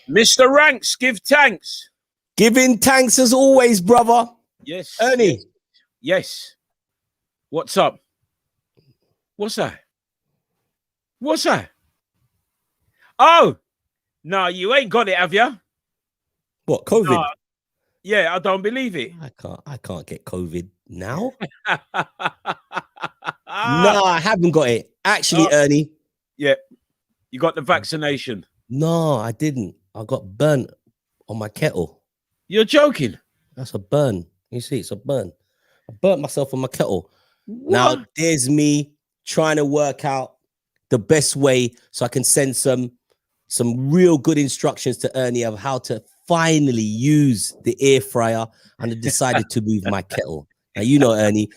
Mr. Ranks, give thanks. Giving thanks as always, brother. Yes. Ernie. Yes. What's up? What's that? What's that? Oh, no, you ain't got it, have you? What, COVID? No. Yeah, I don't believe it. I can't get COVID now. No, I haven't got it. Actually, Ernie. Yeah. You got the vaccination. No, I didn't. I got burnt on my kettle. You're joking. That's a burn. You see, it's a burn. I burnt myself on my kettle. What? Now, there's me trying to work out the best way so I can send some real good instructions to Ernie of how to finally use the air fryer, and I decided to move my kettle. Now, you know, Ernie,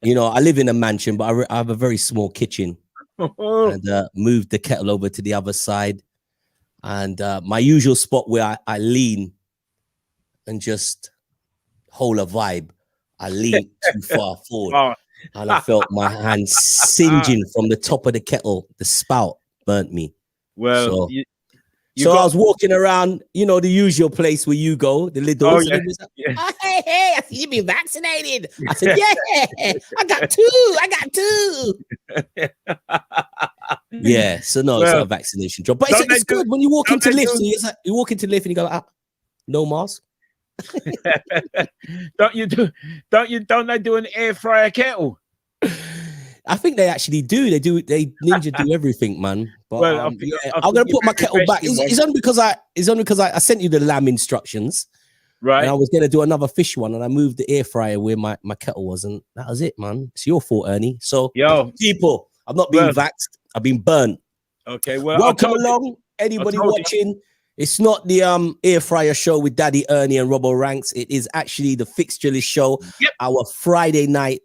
you know, I live in a mansion, but I have a very small kitchen. And moved the kettle over to the other side. And my usual spot where I lean and just hold a vibe, I leaned too far forward. And I felt my hand singeing from the top of the kettle. The spout burnt me. Well, so I was walking around, you know, the usual place where you go, the Lidl. Oh, yeah. Yeah. Oh, hey, I see you been vaccinated. I said, yeah, I got two. Yeah, so no, it's not a vaccination job. But it's good when you walk into lifts. So you walk into lift and you go, no mask. Don't they do an air fryer kettle? I think they actually do. They ninja do everything, man. But Well, I'm gonna put my kettle back. It's only because I sent you the lamb instructions, right? And I was gonna do another fish one, and I moved the air fryer where my kettle was, and that was it, man. It's your fault, Ernie. So, people, I've not been vaxxed. I've been burnt. Okay, well, welcome along, anybody watching. It's not the air fryer show with Daddy Ernie and Robbo Ranks. It is actually the Fixture List show. Yep. Our Friday night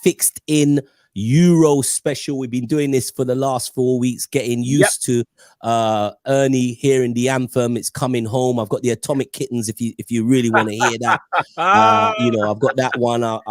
fixed in Euro special. We've been doing this for the last 4 weeks, getting used to Ernie hearing the anthem. It's coming home. I've got the Atomic Kittens if you really want to hear that. You know, I've got that one. I've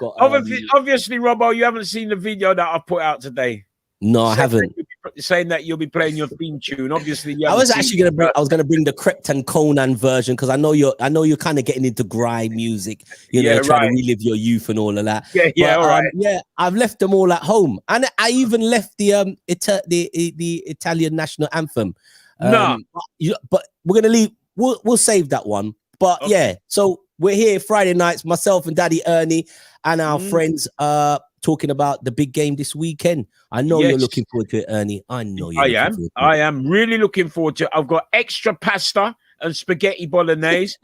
got obviously, Robbo, you haven't seen the video that I put out today. No, I haven't. Saying that you'll be playing your theme tune. Obviously, I was actually gonna bring the Krypton Conan version because I know you're kind of getting into grime music, you know, trying to relive your youth and all of that. All right. Yeah, I've left them all at home, and I even left the Italian national anthem. But we're gonna leave. We'll save that one. But so we're here Friday nights, myself and Daddy Ernie and our friends talking about the big game this weekend. I know you're looking forward to it, Ernie. I know you. I am really looking forward to it. I've got extra pasta and spaghetti bolognese.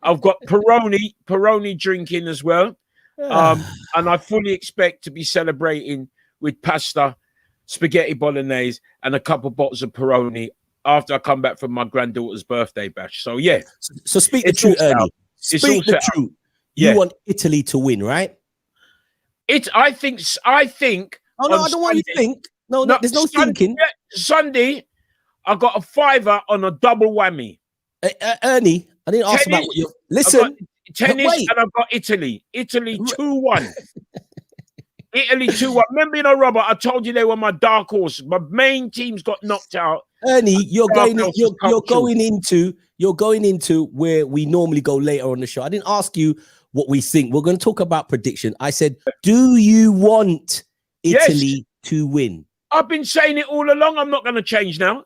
I've got Peroni drinking as well. And I fully expect to be celebrating with pasta, spaghetti bolognese, and a couple bottles of Peroni after I come back from my granddaughter's birthday bash. So yeah. So speak the truth, Ernie. Speak the truth. You want Italy to win, right? I think. Oh no, I don't want you to think. No, there's no thinking. Sunday, I got a $5 on a double whammy. Ernie, I didn't ask about what you listen. Tennis, and I've got Italy. Italy 2-1. Italy 2-1. Remember, you know, Robert, I told you they were my dark horse. My main teams got knocked out. Ernie, you're going into where we normally go later on the show. I didn't ask you what we think. We're going to talk about prediction. I said, do you want Italy to win? I've been saying it all along. I'm not going to change now.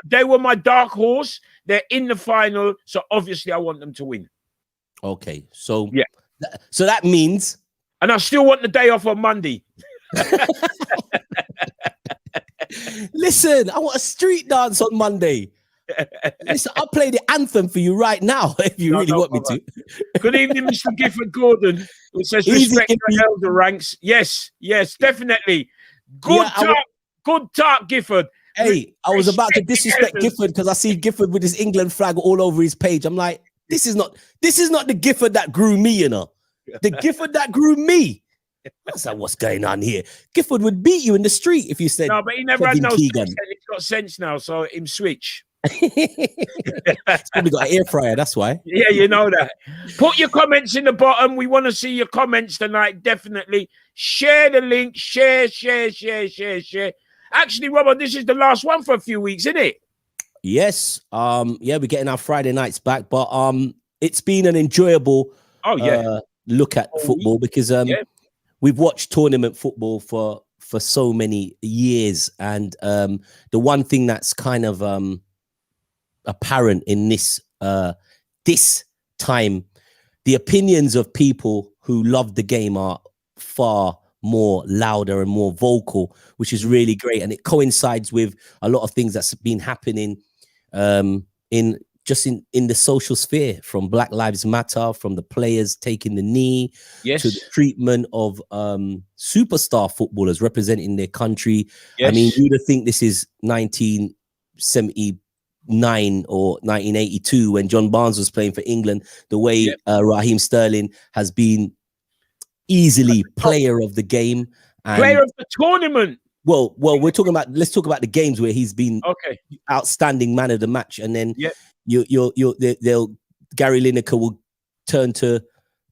They were my dark horse. They're in the final. So obviously I want them to win. Okay. So so that means. And I still want the day off on Monday. Listen, I want a street dance on Monday. Listen, I'll play the anthem for you right now if you really want me to. Good evening, Mr. Gifford Gordon. It says respect the elder ranks. Yes, definitely. Good talk, Gifford. Hey, I was about to disrespect Gifford because I see Gifford with his England flag all over his page. I'm like, This is not the Gifford that grew me, you know. The Gifford that grew me. I was like, what's going on here? Gifford would beat you in the street if you said No, but he never Kevin had no Keegan. sense. He's got sense now, so him switch. It's probably got an air fryer, that's why. Yeah, you know that. Put your comments in the bottom. We want to see your comments tonight. Definitely share the link. Share. Actually, Robert, this is the last one for a few weeks, isn't it? Yes. Yeah, we're getting our Friday nights back, but it's been an enjoyable look at football because we've watched tournament football for so many years, and the one thing that's kind of apparent in this time, the opinions of people who love the game are far more louder and more vocal, which is really great, and it coincides with a lot of things that's been happening in the social sphere, from Black Lives Matter, from the players taking the knee, to the treatment of superstar footballers representing their country. I mean, you'd think this is 1979 or 1982 when John Barnes was playing for England, the way Raheem Sterling has been easily player of the game and player of the tournament. Well, let's talk about the games where he's been outstanding man of the match, and then Gary Lineker will turn to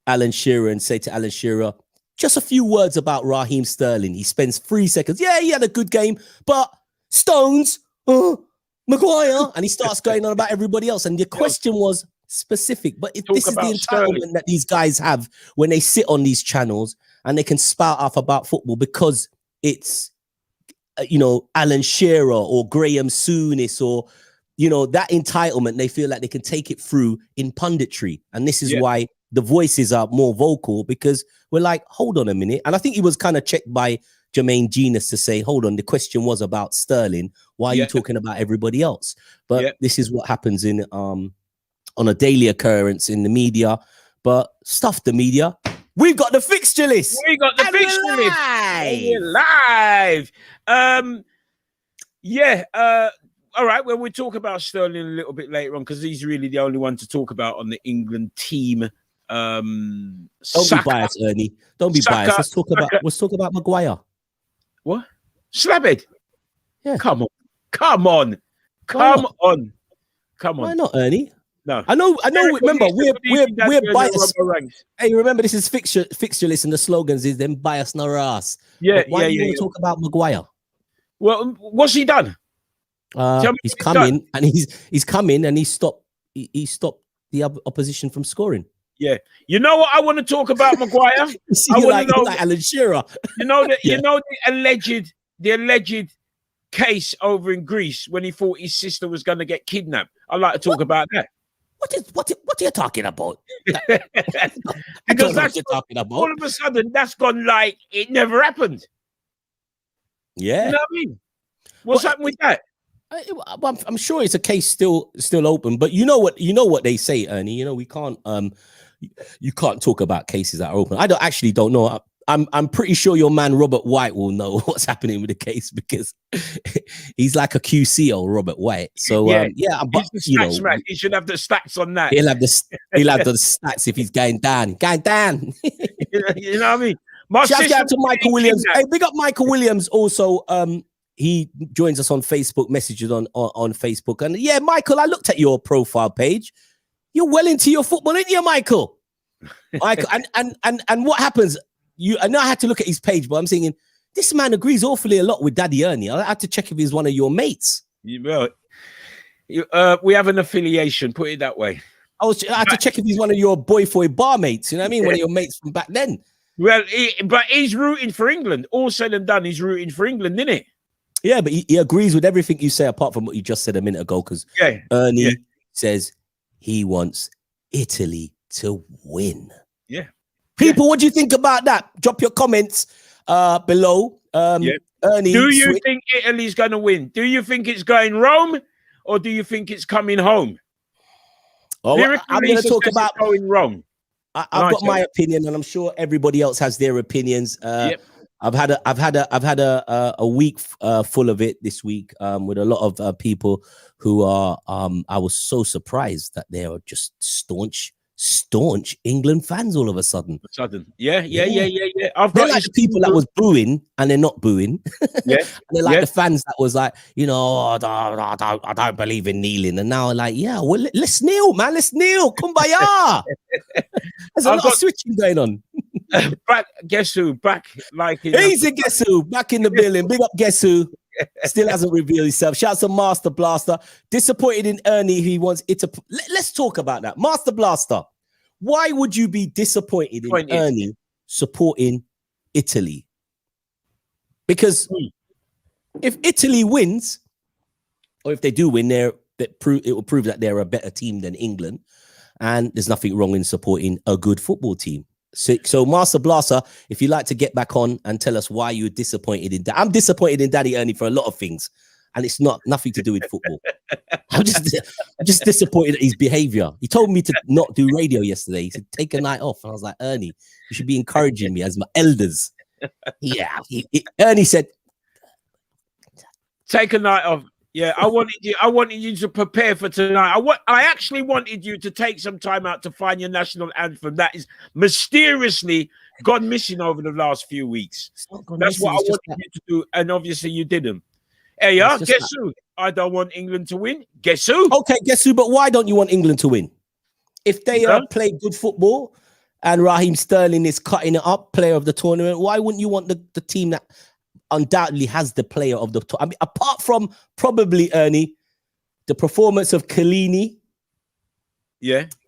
Alan Shearer and say to Alan Shearer, just a few words about Raheem Sterling. He spends 3 seconds. Yeah, he had a good game, but Stones, Maguire, and he starts going on about everybody else. And the question was specific, but this is the entitlement that these guys have when they sit on these channels and they can spout off about football because it's Alan Shearer or Graham Souness or that entitlement. They feel like they can take it through in punditry, and this is why the voices are more vocal, because we're like, hold on a minute. And I think he was kind of checked by Jermaine Genius to say, hold on, the question was about Sterling. Why are you talking about everybody else? But this is what happens in on a daily occurrence in the media. But stuff the media. We've got the fixture list. We got the fixture list. We're live. All right. Well, we'll talk about Sterling a little bit later on because he's really the only one to talk about on the England team. Don't be biased, Ernie. Don't be biased. Let's talk about Maguire. What? Slabhead. Yeah. Come on. Why not, Ernie? No, I know. Remember, we're biased. Hey, remember, this is fixture list, and the slogans is "them bias no ass." Yeah, why do you want to talk about Maguire? Well, what's he done? He's coming, and he's coming, and he stopped the opposition from scoring. Yeah, you know what I want to talk about, Maguire. I want to know, like Alan Shearer. You know the alleged case over in Greece when he thought his sister was going to get kidnapped. I'd like to talk about that. What are you talking about? Because that's what you're talking about. All of a sudden, that's gone like it never happened. Yeah, you know what I mean. What's happened with that? I'm sure it's a case still open, but you know what they say, Ernie. We can't you can't talk about cases that are open. I don't know. I'm pretty sure your man Robert White will know what's happening with the case because he's like a QC of Robert White. So but man. He should have the stats on that. He'll have the stats if he's going down. You know what I mean? Shout out to Michael Williams. Hey, big up Michael Williams. Also, he joins us on Facebook, messages on Facebook. And yeah, Michael, I looked at your profile page. You're well into your football, aren't you, Michael? And what happens? I know I had to look at his page, but I'm thinking this man agrees awfully a lot with Daddy Ernie. I had to check if he's one of your mates. We have an affiliation, put it that way. I had to check if he's one of your boy bar mates. You know what I mean? One of your mates from back then. Well, but he's rooting for England. All said and done, he's rooting for England, isn't it? Yeah, but he agrees with everything you say apart from what you just said a minute ago. Because Ernie says he wants Italy to win. Yeah. People, what do you think about that? Drop your comments below. Ernie, do you think Italy's going to win? Do you think it's going Rome or do you think it's coming home? Oh, I'm going to talk about going Rome. I've got my opinion, and I'm sure everybody else has their opinions. I've had a week full of it this week with a lot of people who are I was so surprised that they are just staunch England fans all of a sudden. Yeah. They're like the people that was booing and they're not booing. Yeah. And they're like the fans that was like, I don't believe in kneeling. And now like, yeah, well, let's kneel, man. Let's kneel. Kumbaya. There's a lot of switching going on. Back, guess who? Back like easy, guess who? Back in the building. Big up, guess who? Still hasn't revealed himself. Shouts to Master Blaster. Disappointed in Ernie. He wants it to. Let's talk about that. Master Blaster. Why would you be disappointed in Ernie supporting Italy? Because if Italy wins, or if they do win, it will prove that they're a better team than England, and there's nothing wrong in supporting a good football team. So Master Blaster, if you'd like to get back on and tell us why you're disappointed in that. I'm disappointed in Daddy Ernie for a lot of things, and it's nothing to do with football. I'm just disappointed at his behavior. He told me to not do radio yesterday. He said, take a night off. And I was like, Ernie, you should be encouraging me as my elders. Yeah. Ernie said, take a night off. Yeah, I wanted you to prepare for tonight. I actually wanted you to take some time out to find your national anthem that is mysteriously gone missing over the last few weeks. That's what I wanted you to do, and obviously you didn't. Hey, guess who? I don't want England to win. Guess who? Okay, guess who? But why don't you want England to win? If they play good football and Raheem Sterling is cutting it up, player of the tournament, why wouldn't you want the team that undoubtedly has the player of the I mean, apart from probably Ernie, the performance of Chiellini,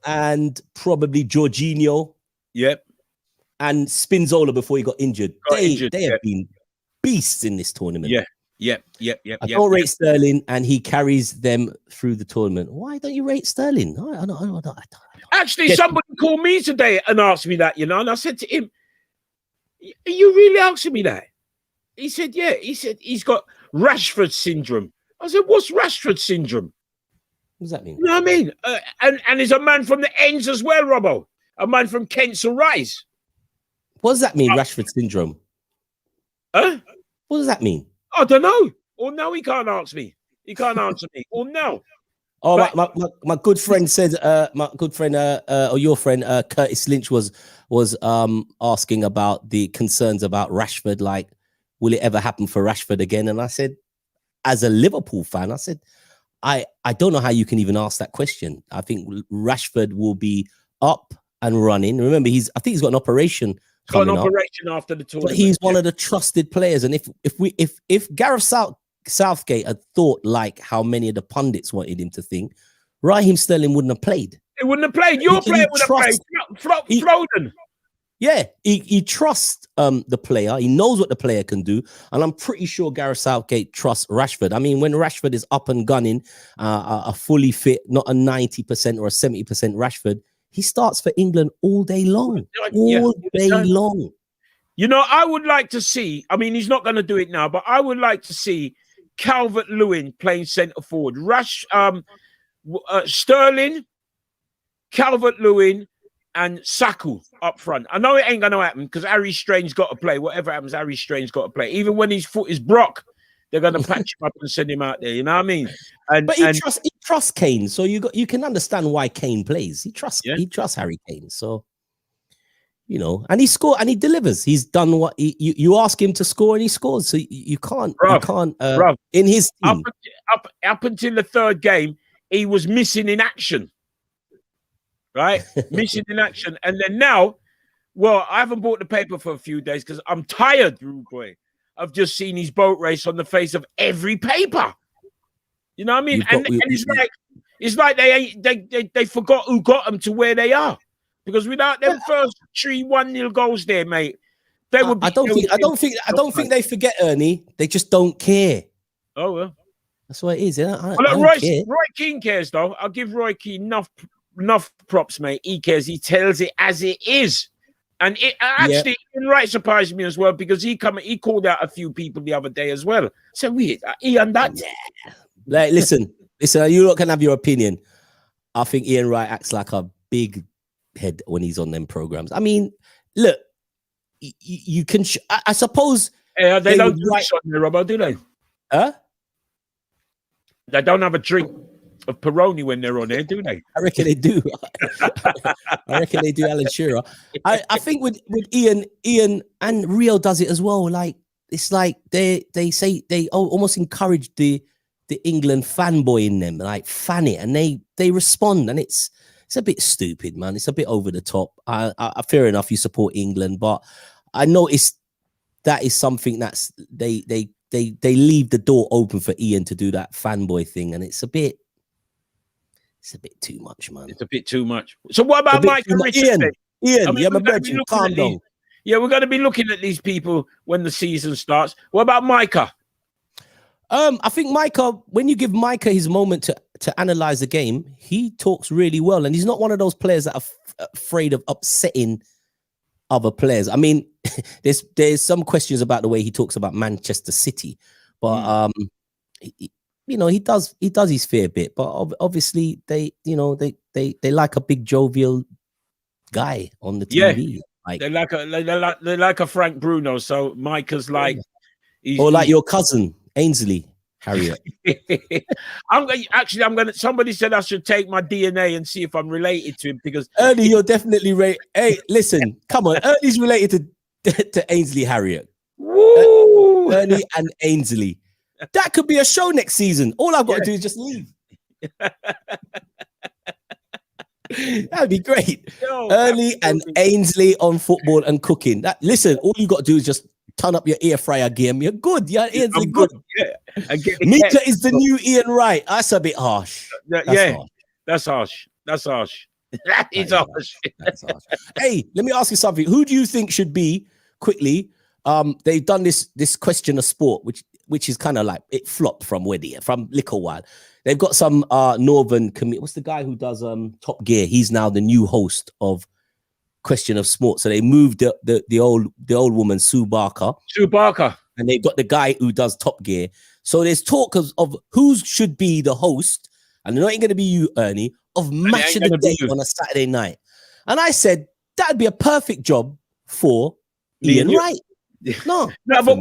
and probably Jorginho, and Spinazzola before he got injured. They have been beasts in this tournament. I don't rate Sterling, and he carries them through the tournament. Why don't you rate Sterling? I don't. Actually, somebody called me today and asked me that, and I said to him, "Are you really asking me that?" He said, yeah. He said he's got Rashford syndrome. I said, what's Rashford syndrome? What does that mean? You know what I mean? And he's a man from the ends as well, Robbo. A man from Kensal Rise. What does that mean, Rashford syndrome? Huh? What does that mean? I don't know. Or no, he can't answer me. He can't answer me. Or no. Oh, but my good friend said, my good friend, or your friend, Curtis Lynch was asking about the concerns about Rashford, like, will it ever happen for Rashford again? And I said, as a Liverpool fan, I said, I don't know how you can even ask that question. I think Rashford will be up and running. Remember, I think he's got an operation coming up. After the tournament. But he's one of the trusted players. And if Gareth Southgate had thought like how many of the pundits wanted him to think, Raheem Sterling wouldn't have played. He wouldn't have played. Your player would have played. Foden. Yeah, he trusts the player. He knows what the player can do. And I'm pretty sure Gareth Southgate trusts Rashford. I mean, when Rashford is up and gunning, a fully fit, not a 90% or a 70% Rashford, he starts for England all day long. All day long. I would like to see, I mean, he's not going to do it now, but I would like to see Calvert-Lewin playing centre forward. Sterling, Calvert-Lewin, and Saku up front. I know it ain't going to happen because Harry Strain's got to play. Whatever happens, Harry Strain's got to play. Even when his foot is broke, they're going to patch him up and send him out there. You know what I mean? But he trusts Kane, so you can understand why Kane plays. He trusts Harry Kane. So, and he scored and he delivers. He's done what you ask him to score and he scores. So you can't in his team. Up until the third game, he was missing in action. Right? Missing in action. And then now, well, I haven't bought the paper for a few days because I'm tired, rude boy. I've just seen his boat race on the face of every paper. You know what I mean? And it's like they forgot who got them to where they are. Because without them first 1-0 goals there, mate, they would be, I don't think they forget, Ernie. They just don't care. Oh well. That's what it is. Roy Keane cares though. I'll give Roy Keane enough props, mate. He cares. He tells it as it is. And it actually surprised me as well because he called out a few people the other day as well. So weird. Ian, that. Yeah. Like, listen. You lot can have your opinion. I think Ian Wright acts like a big head when he's on them programs. I mean, look, you can. I suppose they don't would do this on there, Robbo, do they? Huh? They don't have a drink of Peroni when they're on there, do they? I reckon they do. I reckon they do, Alan Shearer. I think with Ian and Rio does it as well. Like it's like they say they almost encourage the England fanboy in them, like fan it, and they respond, and it's a bit stupid, man. It's a bit over the top. I fair enough, you support England, but I noticed that is something that's they leave the door open for Ian to do that fanboy thing, and it's a bit too much, man. It's a bit too much. So what about Mike and Richard? Ian, you're my brethren. Calm down. Yeah, we're going to be looking at these people when the season starts. What about Micah? I think Micah, when you give Micah his moment to analyze the game, he talks really well, and he's not one of those players that are afraid of upsetting other players. I mean, there's some questions about the way he talks about Manchester City, but he does his fair bit. But obviously, they like a big jovial guy on the TV. Yeah, they like a Frank Bruno. So Micah's like, like your cousin Ainsley Harriet. Somebody said I should take my DNA and see if I'm related to him, because Ernie, you're definitely right. Hey, listen, come on, Ernie's related to Ainsley Harriet. Woo! Ernie and Ainsley. That could be a show next season. All I've got to do is just leave. That'd be great. Ernie and Ainsley on football and cooking. Listen, all you got to do is just turn up your air fryer game. You're good. Yeah, Ainsley, good. Yeah. Mita is the new Ian Wright. That's a bit harsh. That's harsh. That's harsh. That is harsh. That's harsh. Hey, let me ask you something. Who do you think should be, quickly, they've done this question of sport, which is kind of like, it flopped from little while. They've got some northern comedian. What's the guy who does Top Gear? He's now the new host of Question of Sport. So they moved the old woman, Sue Barker, and they've got the guy who does Top Gear. So there's talk of who should be the host, and they're not going to be you, Ernie, of Match of the Day on a Saturday night. And I said that'd be a perfect job for Ian Wright. No, but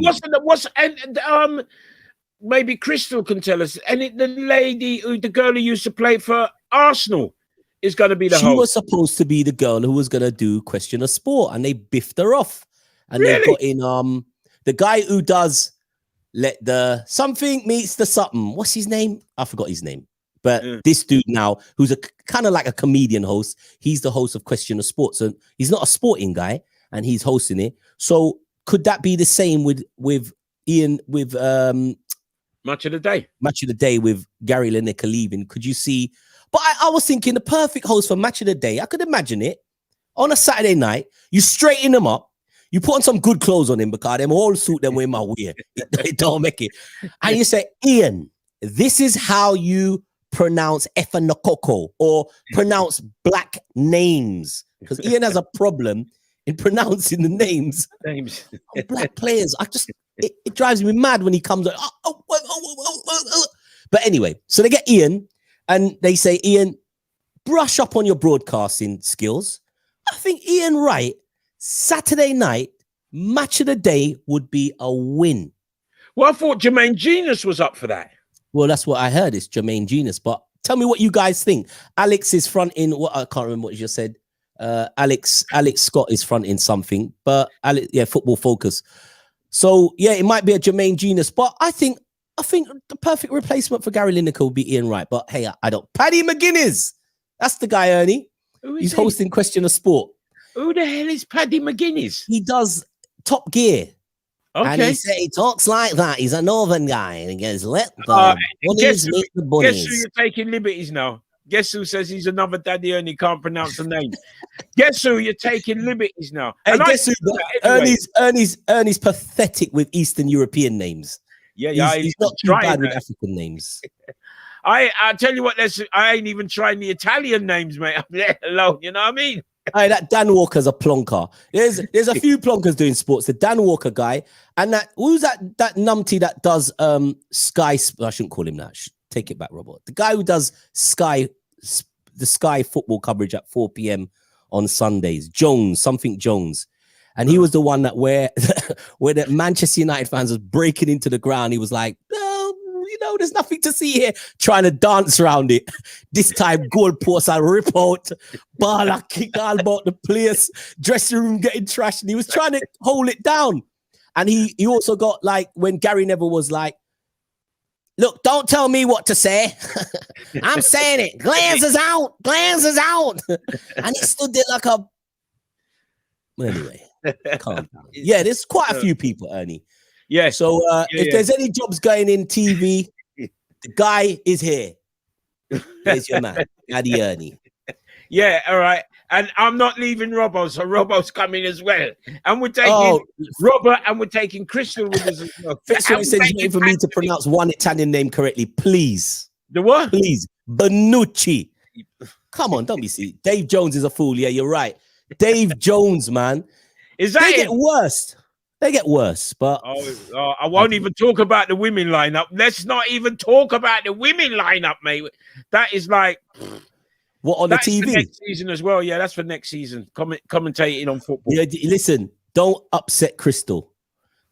maybe Crystal can tell us. And the girl who used to play for Arsenal is going to be the host. She was supposed to be the girl who was going to do Question of Sport, and they biffed her off. And they got in the guy who does something meets the something. What's his name? I forgot his name. But this dude now, who's a kind of like a comedian host, he's the host of Question of Sport. So he's not a sporting guy, and he's hosting it. So could that be the same with Ian, with Match of the Day? Match of the Day with Gary Lineker leaving. Could you see? But I was thinking the perfect host for Match of the Day, I could imagine it on a Saturday night. You straighten them up. You put on some good clothes on him, because them all suit them with my weird. It don't make it. And you say, Ian, this is how you pronounce Efanokoko or pronounce black names. Because Ian has a problem in pronouncing the names of black players. It drives me mad when he comes like, But anyway, so they get Ian and they say, Ian, brush up on your broadcasting skills. I think Ian Wright, Saturday night, Match of the Day would be a win. Well, I thought Jermaine Genius was up for that. Well, that's what I heard. It's Jermaine Genius. But tell me what you guys think. Alex is fronting what I can't remember what you just said. Alex Scott is fronting something, but Football Focus. So it might be a Jermaine Genius, but I think the perfect replacement for Gary Lineker would be Ian Wright. But hey, I don't. Paddy McGuinness, that's the guy, Ernie. He's hosting Question of Sport. Who the hell is Paddy McGuinness? He does Top Gear. Okay. And he talks like that. He's a northern guy, and he goes, "Let the bunnies meet the bunnies." Guess who you're taking liberties now? Guess who says he's another Daddy Ernie can't pronounce the name? Guess who you're taking liberties now? Hey, guess who? Ernie's pathetic with Eastern European names. Yeah, he's not too bad with African names. I tell you what, I ain't even trying the Italian names, mate. I'm let alone. You know what I mean? Hey, that Dan Walker's a plonker. There's a few plonkers doing sports. The Dan Walker guy, and who's that numpty that does Sky? I shouldn't call him that. Take it back, Robert. The guy who does the Sky football coverage at 4 p.m. on Sundays. Jones. And he was the one that where the Manchester United fans was breaking into the ground. He was like, "No, there's nothing to see here." Trying to dance around it. This time, goalposts I rip out, ball I kick all about the place, dressing room getting trashed, and he was trying to hold it down. And he also got like when Gary Neville was like, "Look, don't tell me what to say. I'm saying it. Glances out. And he stood there like a. Well, anyway, calm down. Yeah, there's quite a few people, Ernie. Yeah. So if there's any jobs going in TV, the guy is here. There's your man, Addy Ernie. Yeah, all right. And I'm not leaving Robbo, so Robbo's coming as well. And we're taking Robert and we're taking Crystal with us as well. Fixture List is waiting for me to pronounce one Italian name correctly, please. The what? Please. Benucci. Come on, don't be silly. Dave Jones is a fool. Yeah, you're right. Dave Jones, man. Is that They get worse. They get worse, but I won't even talk about the women lineup. Let's not even talk about the women lineup, mate. That is like what on the TV? For next season as well. Yeah, that's for next season. Commentating on football. Yeah, listen, don't upset Crystal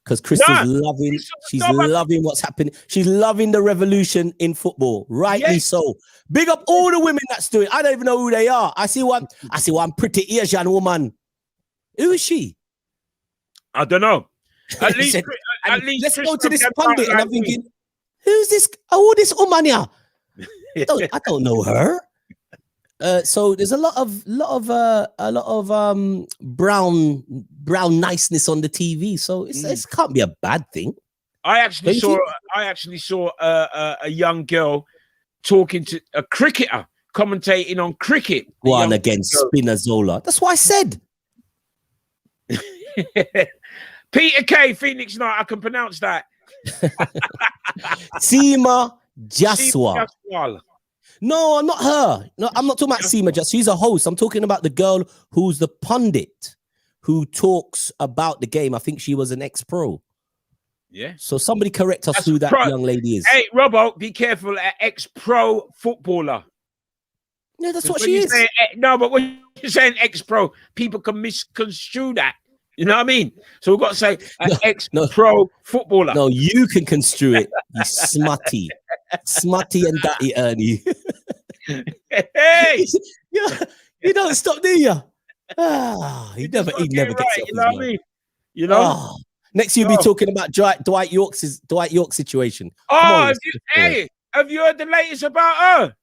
because Crystal's loving. She's loving what's happening. She's loving the revolution in football. Rightly so. Big up all the women that's doing. I don't even know who they are. I see one pretty Asian woman. Who is she? I don't know. At least let's go to this pundit, and I'm thinking, who's this? Oh, this woman here. I don't know her. So there's a lot of brown niceness on the TV. So it can't be a bad thing. I actually saw a young girl talking to a cricketer commentating on cricket. One against Spinazzola. That's what I said. Peter K, Phoenix Knight, I can pronounce that. Seema Jaswal. No, not her. No, I'm not talking about Seema Jaswal. She's a host. I'm talking about the girl who's the pundit who talks about the game. I think she was an ex-pro. Yeah. So somebody correct us who that young lady is. Hey, Robbo, be careful. Ex-pro footballer. Yeah, that's what she is. No, but when you're saying ex-pro, people can misconstrue that. You know what I mean? So we've got to say ex-pro footballer. No, you can construe it. You smutty and dirty Ernie. Hey, you don't stop, do you? He never gets it. You know what I mean? You know. Next, you'll be talking about Dwight York's situation. Have you heard the latest about her?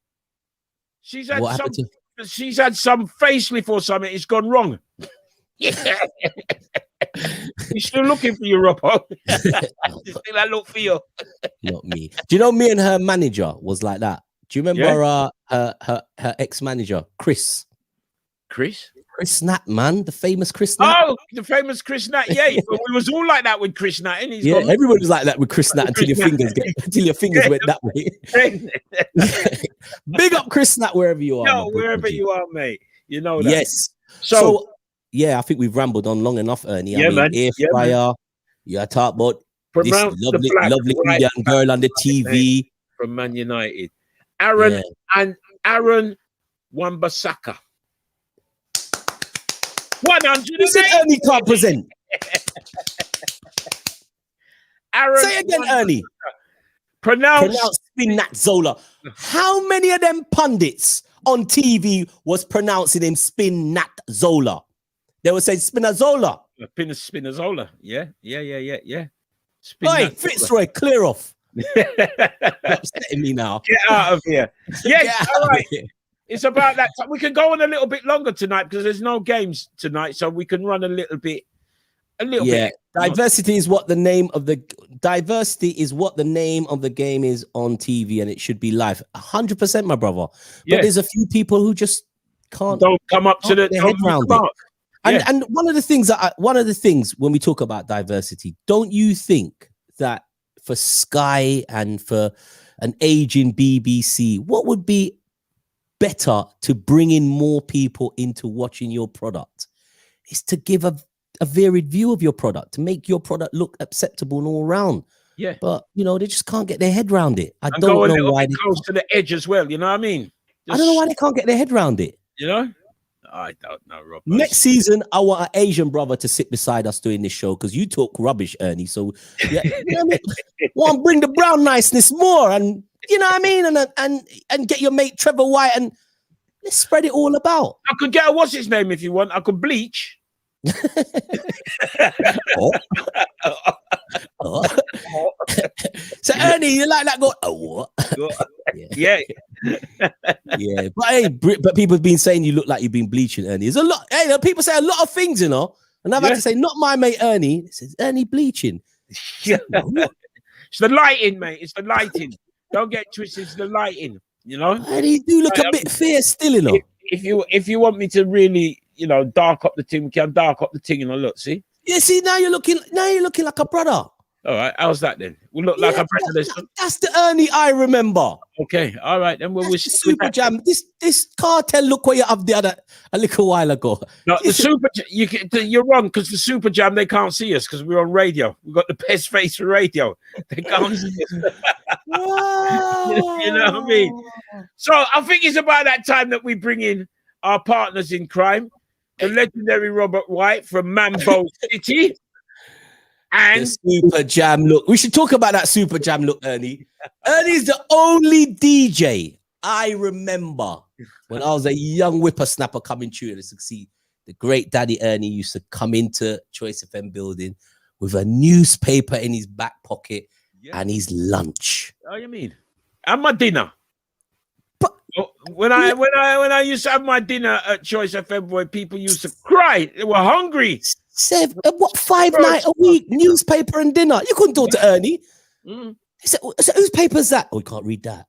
She's had some facelift or something. It's gone wrong. Yeah. He's still looking for you, Robbo. Still I look for you. Not me. Do you know me and her manager was like that? Do you remember her ex-manager, Chris? Chris Nat, man, the famous Chris Nat. Oh, the famous Chris Nat. Yeah, we was all like that with Chris Nat. And everybody was like that with Chris Nat until your fingers went that way. Big up Chris Nat wherever you are. No, wherever you are, mate. You know that. Yes. So yeah, I think we've rambled on long enough, Ernie. Yeah, man. Air fryer. You talk about this lovely young girl on the TV from Man United, Aaron Wan-Bissaka. 100. Who said Ernie can't present? Aaron, say again, Ernie. Pronounce Spinazzola. How many of them pundits on TV was pronouncing him Spinazzola? They were saying Spinazzola. Spinazzola. Yeah. Hey, Fitzroy, clear off. You're upsetting me now. Get out of here. Yes, all right. It's about that time. We can go on a little bit longer tonight because there's no games tonight, so we can run a little bit. Diversity is what the name of the game is on TV, and it should be live. 100%, my brother. But there's a few people who just don't come up to the head round it. And one of the things when we talk about diversity, don't you think that for Sky and for an aging BBC, what would be better to bring in more people into watching your product is to give a varied view of your product, to make your product look acceptable and all round. Yeah. But, they just can't get their head around it. I don't know why. Close to the edge as well, you know what I mean? I don't know why they can't get their head around it. You know? I don't know, Rob. Next season, I want an Asian brother to sit beside us doing this show because you talk rubbish, Ernie. So, yeah, you know what I mean? Want to bring the brown niceness more, and you know what I mean, and get your mate Trevor White, and let's spread it all about. I could get a what's his name if you want. I could bleach. So Ernie, you like that? Go what? Yeah. Yeah, but hey, but people have been saying you look like you've been bleaching, Ernie. There's a lot. Hey, people say a lot of things, you know, and I've had to say, not my mate Ernie. It says Ernie bleaching. Yeah. It's the lighting, mate. It's the lighting. Don't get twisted. It's the lighting. You know, and he do look a bit fierce still, you know. If you want me to really, you know, dark up the thing, we can dark up the thing, you know. Look, see. Yeah, see now you're looking like a brother. All right, how's that then? We look like a brother. That's the Ernie I remember. Okay, all right, then we'll Super Jam. This cartel look what you have the other a little while ago. No, the Super you're wrong because the Super Jam they can't see us because we're on radio. We've got the best face for radio. They can't see us. You know what I mean? So I think it's about that time that we bring in our partners in crime, the legendary Robert White from Mambo City. And the Super Jam look. We should talk about that Super Jam look, Ernie. Ernie's the only DJ I remember when I was a young whippersnapper coming through to succeed. The great Daddy Ernie used to come into Choice FM building with a newspaper in his back pocket and his lunch. Oh, you mean? And my dinner. But when I used to have my dinner at Choice FM, boy, people used to cry. They were hungry. What 5 nights a week, newspaper and dinner? You couldn't talk to Ernie. He said, so whose paper is that? Oh, you can't read that.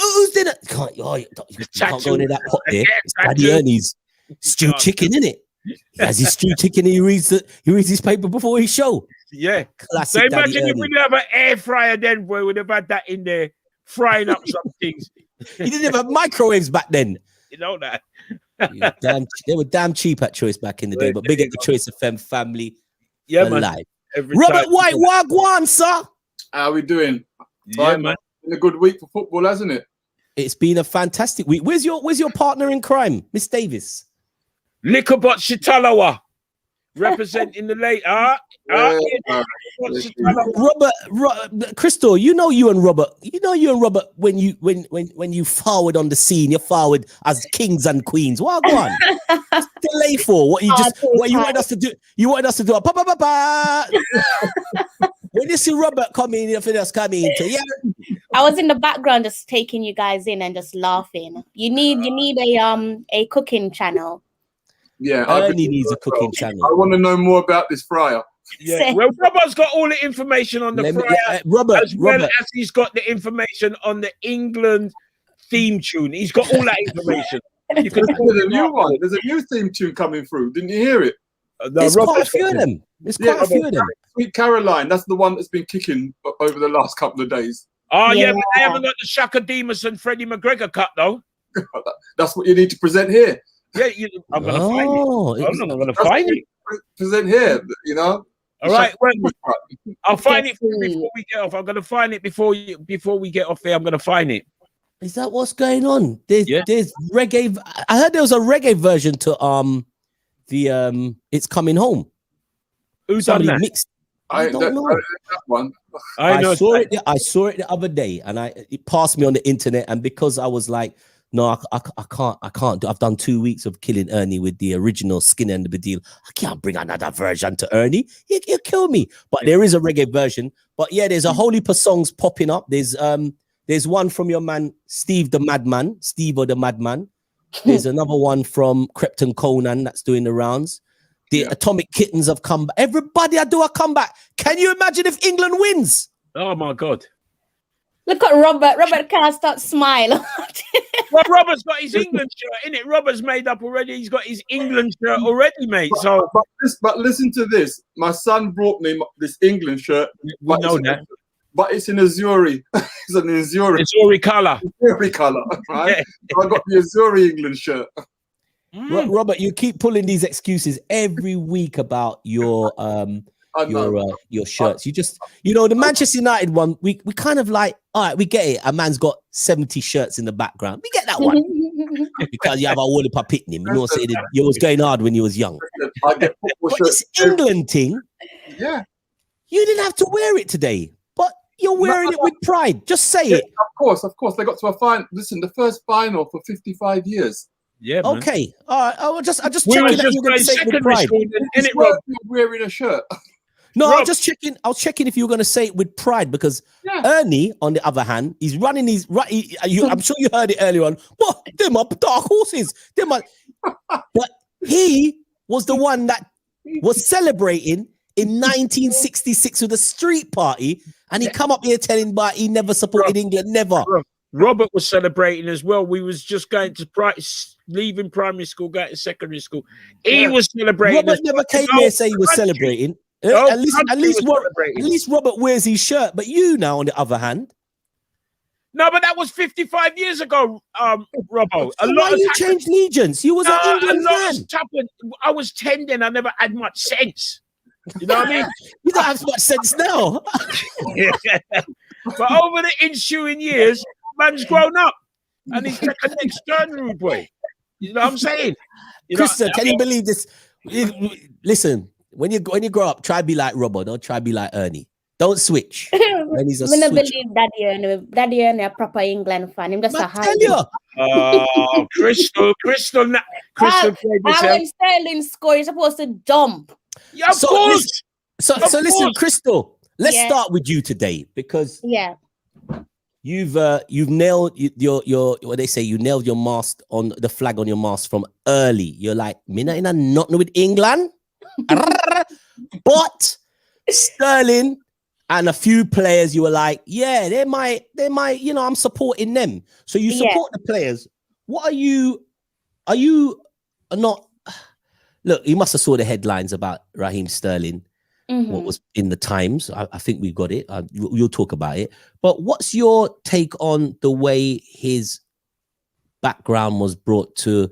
Whose dinner? You can't go into that pot there. It's Daddy Ernie's stewed chicken, innit? He has his stewed chicken and he reads his paper before his show. Yeah. Classic. So imagine if we didn't have an air fryer then, boy, we'd have had that in there frying up some things. You didn't have microwaves back then. You know that. They were damn cheap at Choice back in the day, but big at the Choice FM family. Yeah, alive. Robert White, wagwan, sir. How are we doing? Yeah, man. Been a good week for football, hasn't it? It's been a fantastic week. Where's your partner in crime, Miss Davis? Liquorbot Shitalawa, representing the late Robert, Crystal, you and Robert when you forward on the scene, you're forward as kings and queens. What go on? Delay for what you wanted us to do? You wanted us to do a pa pa pa pa. When you see Robert coming, if it just coming into I was in the background just taking you guys in and just laughing. You need a cooking channel. Yeah, Ernie needs a cooking channel. I want to know more about this fryer. Yeah, well, Robert's got all the information on the fryer, as well as he's got the information on the England theme tune. He's got all that information. You can there's a new one. There's a new theme tune coming through. Didn't you hear it? There's quite a few of them. There's quite a few of them. Sweet Caroline. That's the one that's been kicking over the last couple of days. Oh yeah, but they haven't got the Shaka Demus and Freddie McGregor cut though. That's what you need to present here. Yeah, I'm going to find it. I'm going to find it. Present here, you know. All right, well, I'll find it before we get off. I'm going to find it before we get off here. I'm going to find it. Is that what's going on? There's reggae. I heard there was a reggae version to the It's Coming Home. Who's done that? Mixed. I don't know. That one. I saw it the other day, and it passed me on the internet, and because I was like, no, I can't. I've done 2 weeks of killing Ernie with the original Skinner and the Deal. I can't bring another version to Ernie. He'll kill me. But there is a reggae version. But yeah, there's a whole heap of songs popping up. There's one from your man Steve the Madman. There's another one from Crepton Conan that's doing the rounds. The Atomic Kittens have come back. Everybody I do a comeback. Can you imagine if England wins? Oh my God. Look at Robert. Robert can't stop smiling. Well, Robert's got his England shirt, innit? Robert's made up already. He's got his England shirt already, mate. But listen to this. My son brought me this England shirt. We know that. But it's in Azuri. It's an Azuri. Azuri colour. Azuri colour, right? Yeah. So I got the Azuri England shirt. Robert, you keep pulling these excuses every week about your I know. your shirts. You just, the Manchester United one, we kind of like, all right, we get it. A man's got 70 shirts in the background. We get that one. Because you have a wall of picking him. You know what I'm saying? You was going hard when you was young. I get football But shirts. this England thing, Yeah. you didn't have to wear it today. But you're wearing it with pride. Just say it. Of course. They got to a final. Listen, the first final for 55 years. Yeah, man. Okay. All right. I was just We checking was that just you were going to playing say it with secondary pride. school, and it It's wearing a shirt. No, Rob. I was checking if you were going to say it with pride because Ernie, on the other hand, he's running his. I'm sure you heard it earlier on. What? Them are dark horses. But he was the one that was celebrating in 1966 with a street party, and he come up here telling but he never supported England. Never. Robert was celebrating as well. We was just going to leaving primary school, going to secondary school. He was celebrating. Robert never came here and say he was celebrating. At least Robert wears his shirt. But you now, on the other hand. No, but that was 55 years ago, Robbo. So why you changed allegiance? You was an England fan. I was 10 then. I never had much sense. You know what I mean? You don't have much sense now. But over the ensuing years, man's grown up. And he's taken the next turn, rude boy. You know what I'm saying? Krista, can you believe this? Listen, when you grow up, try be like Robbo. Don't try be like Ernie. Don't switch. When he's a I don't believe Daddy Ernie a proper England fan. Him just a high. Oh, Crystal. When Sterling score, you're supposed to jump. Yeah, of course. So listen, Crystal. Let's start with you today because you've nailed your what they say. You nailed your mast on the flag on your mast from early. You're like, "Mina in a not with England," but Sterling and a few players. You were like, "Yeah, they might. I'm supporting them." So you support the players. What are you? Are you not? Look, you must have saw the headlines about Raheem Sterling. What was in the Times. I think we've got it. You'll talk about it. But what's your take on the way his background was brought to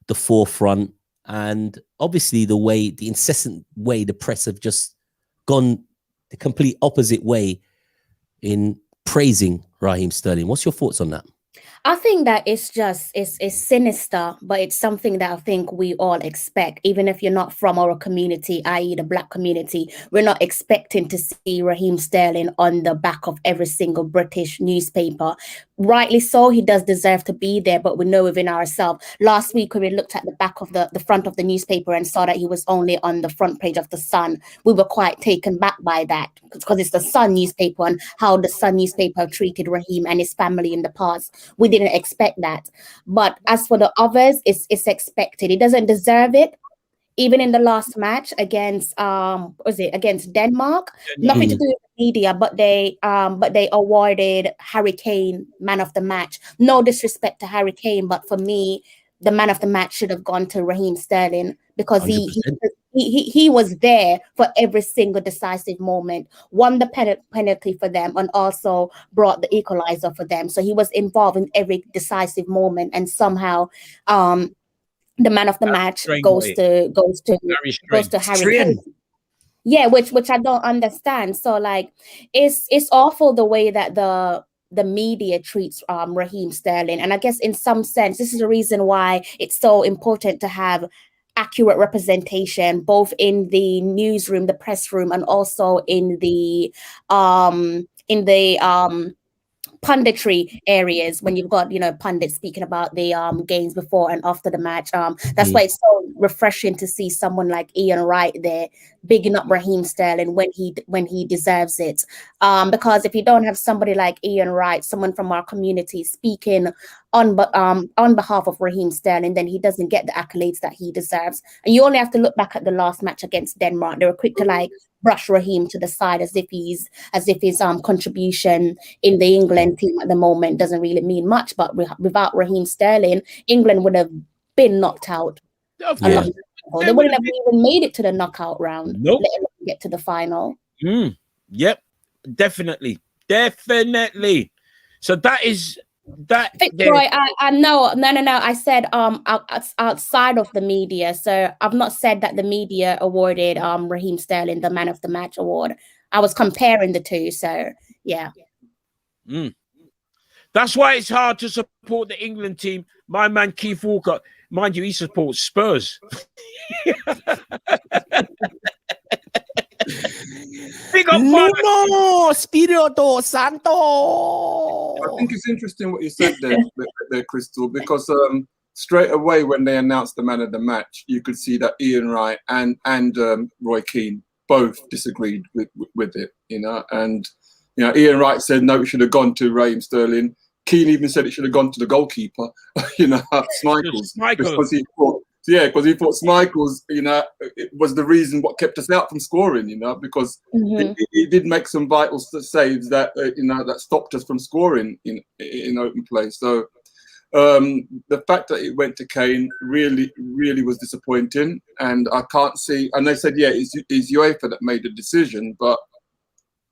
the forefront? And obviously the incessant way the press have just gone the complete opposite way in praising Raheem Sterling. What's your thoughts on that? I think that it's sinister, but it's something that I think we all expect. Even if you're not from our community, i.e. the Black community, we're not expecting to see Raheem Sterling on the back of every single British newspaper. Rightly so, he does deserve to be there, but we know within ourselves. Last week, when we looked at the back of the front of the newspaper and saw that he was only on the front page of the Sun, we were quite taken back by that because it's the Sun newspaper and how the Sun newspaper treated Raheem and his family in the past. We didn't expect that. But as for the others, it's expected. He doesn't deserve it. Even in the last match against against Denmark, nothing to do with the media, but they awarded Harry Kane man of the match. No disrespect to Harry Kane, but for me, the man of the match should have gone to Raheem Sterling because he was there for every single decisive moment, won the penalty for them, and also brought the equalizer for them. So he was involved in every decisive moment, and somehow the man of the match goes to Harry Kane. Yeah, which I don't understand. So like it's awful the way that the media treats Raheem Sterling. And I guess in some sense, this is the reason why it's so important to have accurate representation, both in the newsroom, the press room, and also in the punditry areas when you've got pundits speaking about the games before and after the match. That's why it's so refreshing to see someone like Ian Wright there bigging up Raheem Sterling when he deserves it. Because if you don't have somebody like Ian Wright, someone from our community speaking on behalf of Raheem Sterling, then he doesn't get the accolades that he deserves. And you only have to look back at the last match against Denmark. They were quick to brush Raheem to the side as if his contribution in the England team at the moment doesn't really mean much. But without Raheem Sterling, England would have been knocked out. Yeah. They wouldn't have even made it to the knockout round. Nope. Let alone get to the final. Yep, definitely. So that is that Roy, I no. I said outside of the media. So I've not said that the media awarded Raheem Sterling the Man of the Match award. I was comparing the two. So yeah. That's why it's hard to support the England team. My man Keith Walker, mind you, he supports Spurs. Big up Nuno Spirito Santo. I think it's interesting what you said there, Crystal, because straight away when they announced the man of the match, you could see that Ian Wright and Roy Keane both disagreed with it, you know. And you know, Ian Wright said no, it should have gone to Raheem Sterling. Keane even said it should have gone to the goalkeeper, you know, Schmeichels, because he thought Schmeichels, you know, it was the reason what kept us out from scoring, you know, because he did make some vital saves that you know, that stopped us from scoring in open play. So the fact that it went to Kane really was disappointing, and I can't see. And they said, yeah, it's UEFA that made the decision, but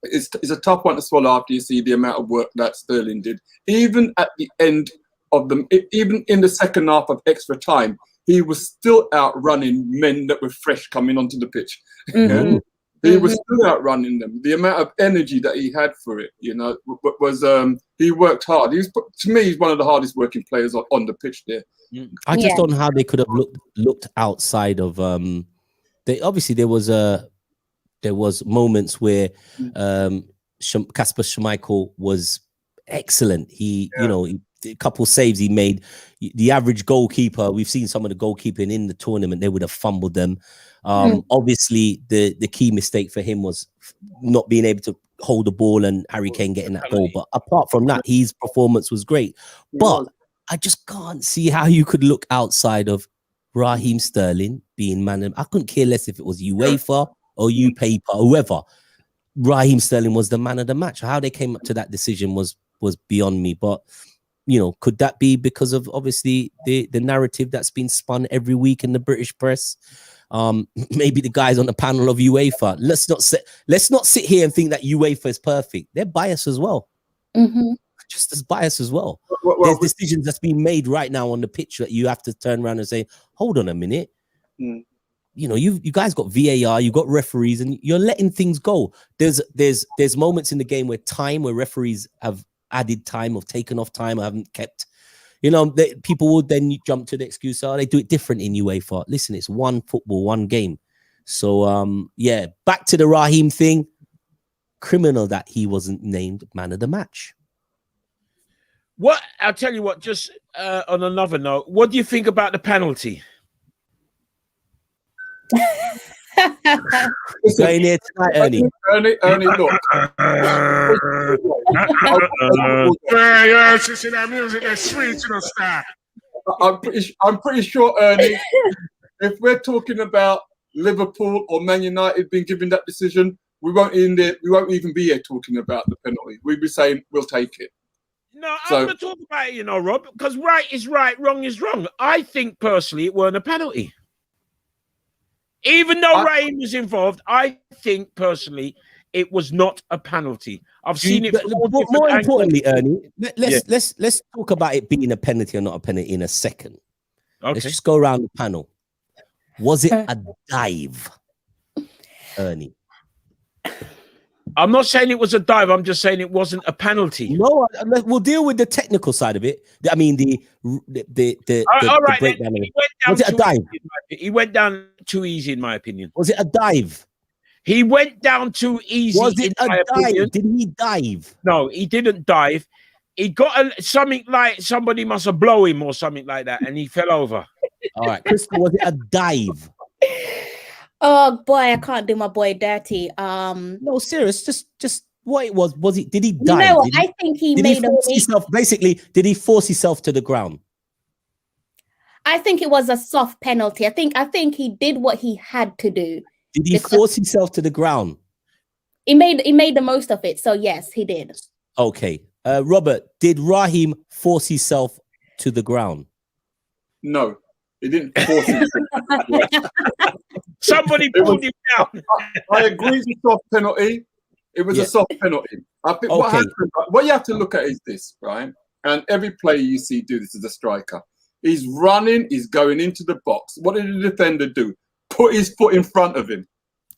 it's a tough one to swallow after you see the amount of work that Sterling did. Even at the end of even in the second half of extra time, he was still outrunning men that were fresh coming onto the pitch. He was still outrunning them. The amount of energy that he had for it, you know, was he worked hard. To me, he's one of the hardest working players on the pitch there. I just don't know how they could have looked outside of there was moments where Kasper Schmeichel was excellent. He, you know, a couple saves he made. The average goalkeeper, we've seen some of the goalkeeping in the tournament, they would have fumbled them. Obviously, the key mistake for him was not being able to hold the ball and Harry Kane getting that goal. But apart from that, his performance was great. But I just can't see how you could look outside of Raheem Sterling being man. I couldn't care less if it was UEFA or UPaper, whoever. Raheem Sterling was the man of the match. How they came up to that decision was beyond me. But you know, could that be because of obviously the narrative that's been spun every week in the British press? Maybe the guys on the panel of UEFA. Let's not sit here and think that UEFA is perfect. They're biased as well. Just as biased as well. There's decisions that's being made right now on the pitch that you have to turn around and say, hold on a minute. You know, you guys got VAR, you got referees, and you're letting things go. There's moments in the game where referees have added time or taken off time or haven't kept. You know, people would then jump to the excuse, they do it different in UEFA. Listen, it's one football, one game. So, yeah, back to the Raheem thing. Criminal that he wasn't named man of the match. What I'll tell you what, just on another note, what do you think about the penalty? Going here tonight, Ernie. Ernie, look. I'm pretty sure, Ernie, if we're talking about Liverpool or Man United being given that decision, we won't even be here talking about the penalty. We'd be saying we'll take it. No, I'm going to talk about it, you know, Rob, because right is right, wrong is wrong. I think personally it weren't a penalty. Even though Raheem was involved, I think personally it was not a penalty. I've seen it. More importantly, Ernie, let's talk about it being a penalty or not a penalty in a second. Okay. Let's just go around the panel. Was it a dive, Ernie? I'm not saying it was a dive. I'm just saying it wasn't a penalty. No, we'll deal with the technical side of it. I mean, the breakdown. Was it a dive? He went down too easy, in my opinion. Was it a dive? He went down too easy. Was it a dive? Did he dive? No, he didn't dive. He got something like somebody must have blown him or something like that, and he fell over. All right, Crystal, was it a dive? Oh boy, I can't do my boy dirty. No, serious. Just what it was. Was it? Did he dive? You know, I think he made Did he force himself to the ground? I think it was a soft penalty. I think he did what he had to do. Did he force himself to the ground? He made the most of it. So yes, he did. Okay, Robert, did Raheem force himself to the ground? No, he didn't force himself. Somebody pulled him down. I agree it's a soft penalty. It was a soft penalty. I think what you have to look at is this, right? and every player you see do this as a striker. He's running, he's going into the box. What did the defender do? Put his foot in front of him.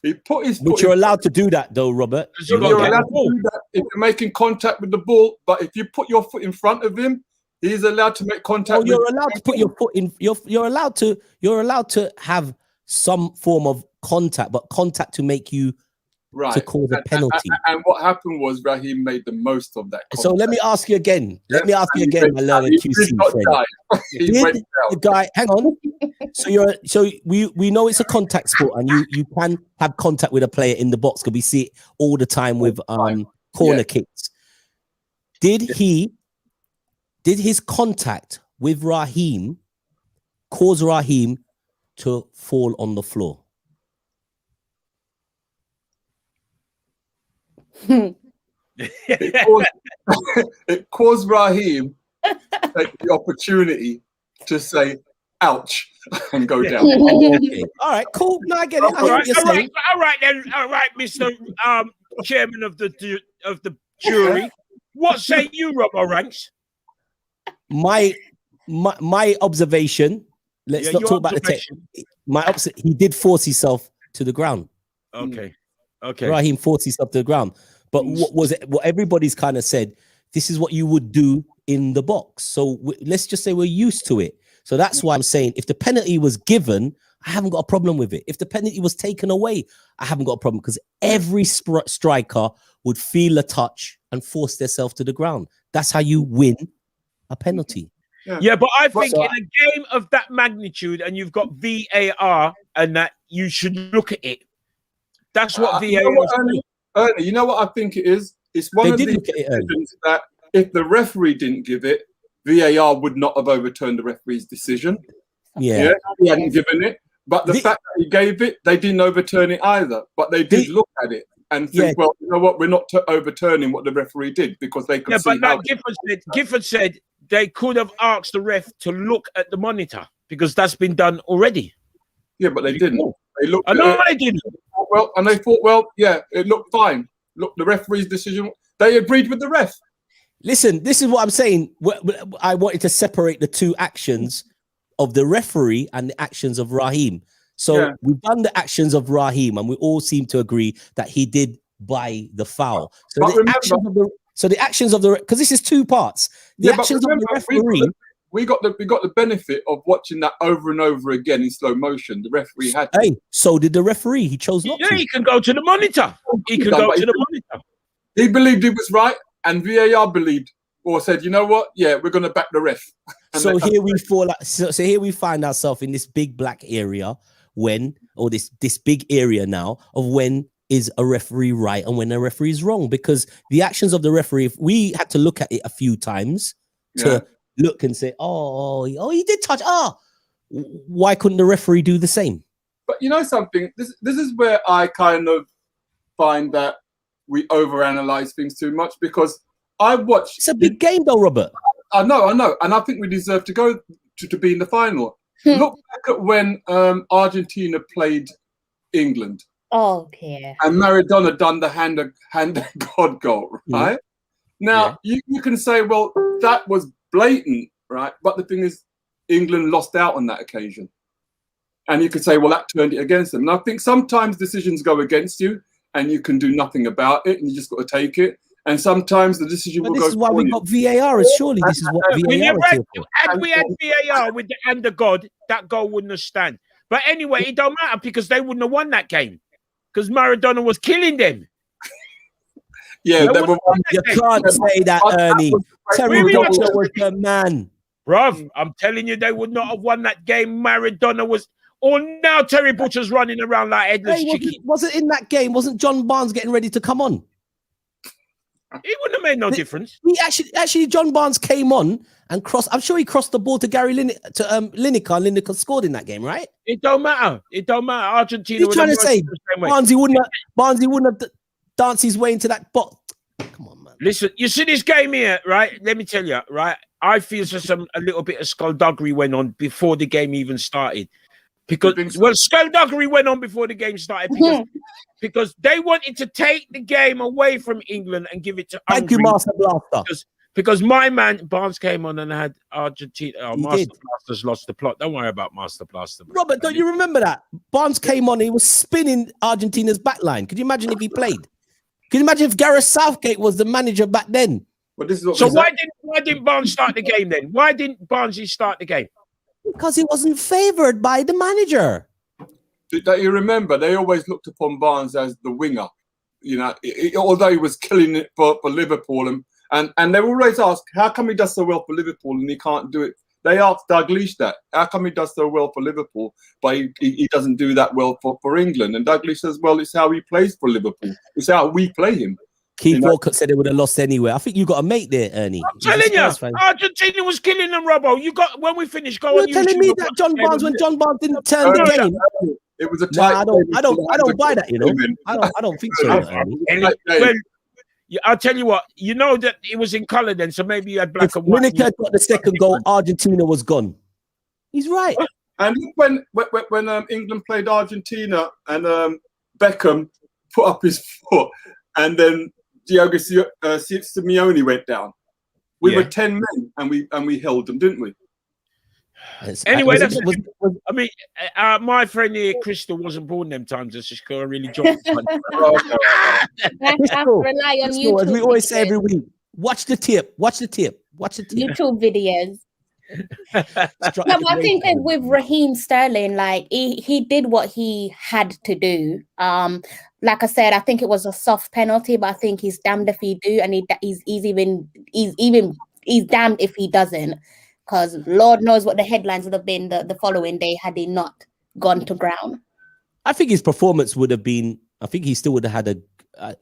He put his foot. Which you're allowed to do that, though, Robert. You're allowed to do that if you're making contact with the ball. But if you put your foot in front of him, he's allowed to make contact. Oh, you're allowed to put your foot in. You're allowed to have some form of contact, but contact to make you to cause a penalty. And what happened was Raheem made the most of that. So let me ask you again. Let me ask you again, my learned QC friend. Did the guy? Hang on. So we know it's a contact sport, and you can have contact with a player in the box because we see it all the time with corner kicks. Did his contact with Raheem cause Raheem to fall on the floor? It caused Raheem to take the opportunity to say ouch and go down. Okay. All right, cool. No, I get it. All right, then, Mr. Chairman of the jury. What say you, Rob Ranks? My observation. Let's not talk about the text. He did force himself to the ground. Okay. Raheem forced himself to the ground. But what was it? What everybody's kind of said, this is what you would do in the box. So let's just say we're used to it. So that's why I'm saying if the penalty was given, I haven't got a problem with it. If the penalty was taken away, I haven't got a problem because every striker would feel a touch and force themselves to the ground. That's how you win a penalty. Yeah, but I think in a game of that magnitude and you've got VAR and that, you should look at it. That's what VAR is. Ernie, you know what I think it is? It's one of the decisions that if the referee didn't give it, VAR would not have overturned the referee's decision. Yeah. He hadn't given it. But the fact that he gave it, they didn't overturn it either. But they did look at it and think, well, you know what? We're not overturning what the referee did because they could see. But Gifford said they could have asked the ref to look at the monitor because that's been done already. Yeah, but they didn't. They looked. I know they didn't. Well, and they thought, well, yeah, it looked fine. Look, the referee's decision. They agreed with the ref. Listen, this is what I'm saying. I wanted to separate the two actions of the referee and the actions of Raheem. So we've done the actions of Raheem, and we all seem to agree that he did buy the foul. So the actions of the because this is two parts. The actions of the referee. We got the benefit of watching that over and over again in slow motion. The referee had. Hey, so did the referee. He chose not to. Yeah, he can go to the monitor. He can go to the monitor. He believed he was right, and VAR believed or said, you know what? Yeah, we're going to back the ref. So here we fall. So here we find ourselves in this big black area this big area now of when is a referee right and when a referee is wrong, because the actions of the referee, if we had to look at it a few times to look and say, oh, he did touch. Why couldn't the referee do the same? But you know something, this is where I kind of find that we overanalyze things too much, because I watched. It's a big game, though, Robert. I know, and I think we deserve to go to be in the final. Look back at when Argentina played England. Okay. And Maradona done the hand of God goal, right? Now you can say, well, that was blatant, right? But the thing is, England lost out on that occasion. And you could say, well, that turned it against them. And I think sometimes decisions go against you and you can do nothing about it and you just got to take it. And sometimes the decision will go. This is why we got VAR. Surely this is what VAR is for. Had we had VAR with the hand of God, that goal wouldn't have stand. But anyway, it don't matter because they wouldn't have won that game because Maradona was killing them. Yeah, you can't say that, Ernie. Terry Butcher was the man. Bruv, I'm telling you, they would not have won that game. Maradona was. Or now Terry Butcher's running around like headless chicken. Wasn't in that game? Wasn't John Barnes getting ready to come on? He wouldn't have made no difference. He actually, John Barnes came on and crossed. I'm sure he crossed the ball to Gary Lineker. Lineker scored in that game, right? It don't matter. Argentina. He's trying to say Barnesy wouldn't have danced his way into that box. Come on, man. Listen, you see this game here, right? Let me tell you, right? I feel a little bit of skullduggery went on before the game even started. Skullduggery went on before the game started because they wanted to take the game away from England and give it to Hungary. Thank you, Master Blaster. because my man Barnes came on and had Argentina. Oh, He Master did. Blaster's lost the plot. Don't worry about Master Blaster. Robert, don't you remember that? Barnes came on, he was spinning Argentina's backline. Could you imagine if he played? Could you imagine if Gareth Southgate was the manager back then? But this is what So we said. why didn't Barnes start the game then? Why didn't Barnes start the game? Because he wasn't favoured by the manager. That you remember, they always looked upon Barnes as the winger. You know, although he was killing it for Liverpool, and they always ask, how come he does so well for Liverpool and he can't do it? They asked Dalglish that. How come he does so well for Liverpool, but he doesn't do that well for England? And Dalglish says, well, it's how he plays for Liverpool. It's how we play him. Keith Walcott said they would have lost anyway. I think you got a mate there, Ernie. I'm telling you, Argentina was killing them, Robbo. You got when we finish. Go You're on telling YouTube me and that watch John the Barnes, game. when John Barnes didn't turn the game. It was a Nah, tight. I don't buy that. You know, I don't think so. Ernie. Well, I'll tell you what. You know that it was in color then, so maybe you had black If and white. Lineker got the second goal, Argentina was gone. He's right. And when England played Argentina and Beckham put up his foot, and then Diogo Simeone went down. We were 10 men, and we held them, didn't we? Anyway, I mean, my friend here, Crystal, wasn't born them times. That's just because I really jumped. I have to rely on Crystal, YouTube. as we always say every week, watch the tip. Watch the tip. Watch the tip. YouTube videos. No, but I think that with Raheem Sterling, like he did what he had to do. Like I said, I think it was a soft penalty, but I think he's damned if he do, and he's damned if he doesn't, because Lord knows what the headlines would have been the following day had he not gone to ground. I think his performance would have been. I think he still would have had a.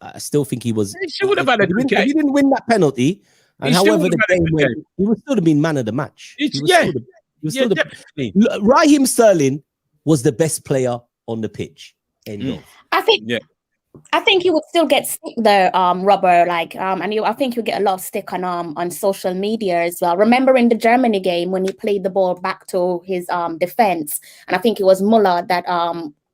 I still think he was. He still would have had a good game. If he didn't win that penalty, and however the game went, he would still have been man of the match. Definitely. Raheem Sterling was the best player on the pitch. I think he would still get stick there, Robert. Like, I think he'll get a lot of stick on social media as well. Remember in the Germany game when he played the ball back to his defense, and I think it was Muller that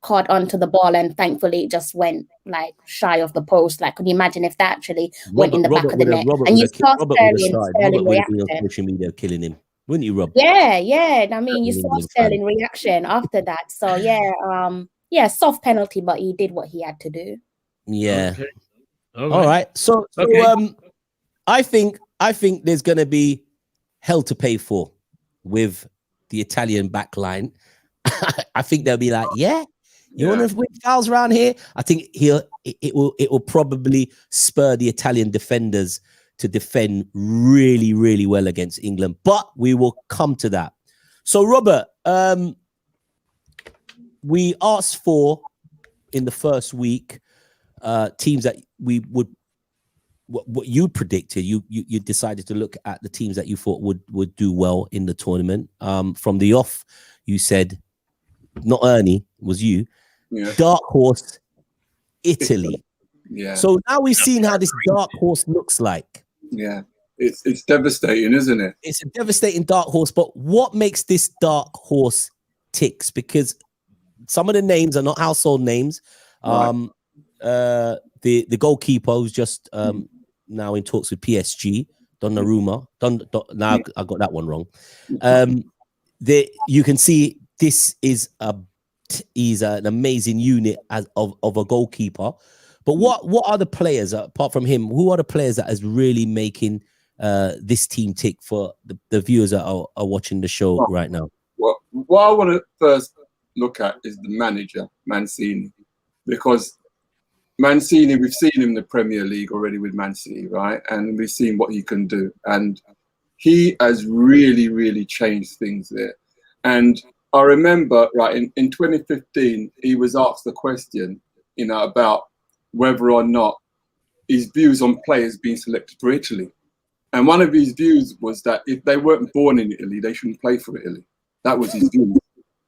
caught onto the ball, and thankfully it just went like shy of the post. Like, can you imagine if that actually went in the back of the net? And you saw Sterling reaction. Social media killing him, wouldn't you, Rob? Yeah. I mean, you saw Sterling reaction after that. So yeah, soft penalty, but he did what he had to do. Yeah. Okay. All right. So I think there's going to be hell to pay for with the Italian back line. I think they'll be like, you want to win fouls around here? I think it will probably spur the Italian defenders to defend really, really well against England. But we will come to that. So, Robert, we asked for in the first week teams that we would what you predicted. You decided to look at the teams that you thought would do well in the tournament. From the off, you said, not Ernie, it was you. Yeah. Dark horse, Italy. Yeah. So now we've seen how this dark horse looks like. Yeah. It's devastating, isn't it? It's a devastating dark horse. But what makes this dark horse ticks? Because some of the names are not household names. Right. The goalkeeper who's just now in talks with PSG, Donnarumma. Now I got that one wrong. You can see this is an amazing unit of a goalkeeper. But what are the players apart from him? Who are the players that is really making this team tick for the viewers that are watching the show right now? Well, what I want to first look at is the manager, Mancini, because Mancini, we've seen him in the Premier League already with Man City, right? And we've seen what he can do. And he has really, really changed things there. And I remember, right, in 2015, he was asked the question, about whether or not his views on players being selected for Italy. And one of his views was that if they weren't born in Italy, they shouldn't play for Italy. That was his view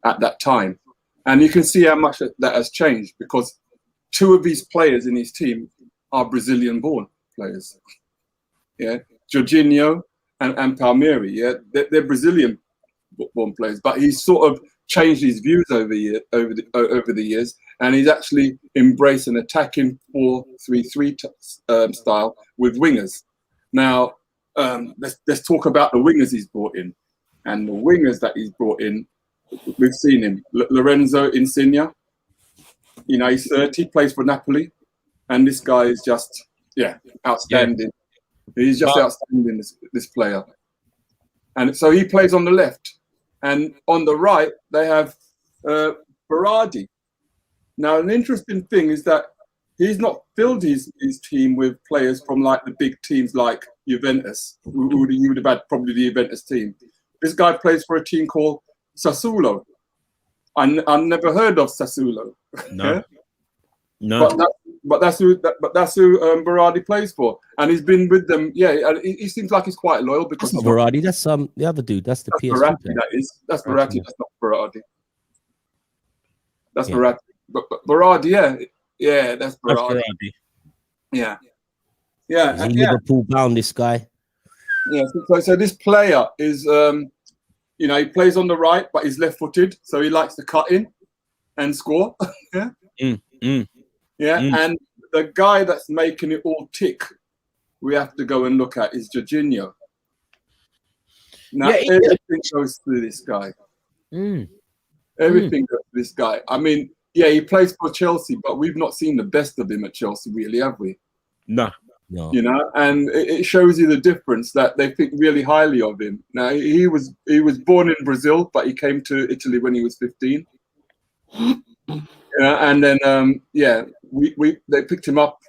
at that time. And you can see how much that has changed, because two of his players in his team are Brazilian-born players. Yeah, Jorginho and Palmieri. Yeah, they're Brazilian-born players, but he's sort of changed his views over the years, and he's actually embraced an attacking 4-3-3 style with wingers. Now, let's talk about the wingers he's brought in. And the wingers that he's brought in, we've seen him. Lorenzo Insigne, you know, he's 30, plays for Napoli. And this guy is just, outstanding. Yeah. He's just outstanding, this player. And so he plays on the left. And on the right, they have Berardi. Now, an interesting thing is that he's not filled his team with players from like the big teams like Juventus, who you would have had probably the Juventus team. This guy plays for a team called Sassuolo. I've never heard of Sassuolo. No, no. But that's who Berardi plays for, and he's been with them. Yeah, he seems like he's quite loyal because that's not Berardi. That's the other dude. That's the PSG Verratti, player. that is. That's Verratti. That's not Berardi. That's Verratti. But Berardi, yeah, that's Berardi. Yeah. Is he Liverpool bound, this guy? Yeah. So this player is, you know, he plays on the right, but he's left-footed, so he likes to cut in and score. Yeah. And the guy that's making it all tick, we have to go and look at is Jorginho. Now everything goes through this guy. Everything goes through this guy. I mean, yeah, he plays for Chelsea, but we've not seen the best of him at Chelsea, really, have we? No. You know, and it shows you the difference that they think really highly of him. Now he was born in Brazil, but he came to Italy when he was 15. And then they picked him up.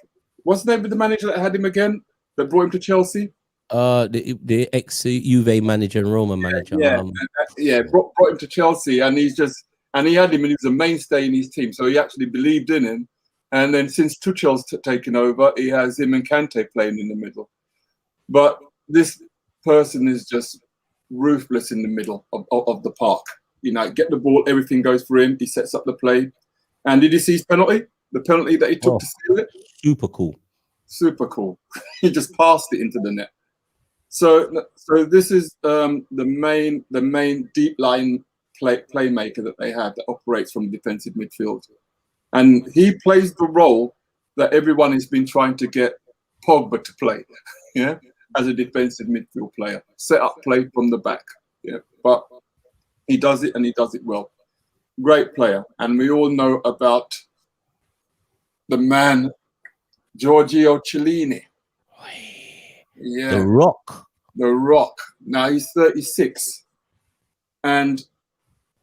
What's the name of the manager that had him again? That brought him to Chelsea? The ex Juve manager and Roma manager. Brought him to Chelsea, and he had him, and he was a mainstay in his team. So he actually believed in him. And then since Tuchel's taken over, he has him and Kante playing in the middle. But this person is just ruthless in the middle of the park. You know, get the ball, everything goes for him. He sets up the play. And did you see his penalty? The penalty that he took to seal it? Super cool. Super cool. He just passed it into the net. So this is the main deep line playmaker that they have that operates from defensive midfield. And he plays the role that everyone has been trying to get Pogba to play, as a defensive midfield player. Set up play from the back. But he does it, and he does it well. Great player. And we all know about the man, Giorgio Chiellini. Yeah. The Rock. The Rock. Now he's 36. And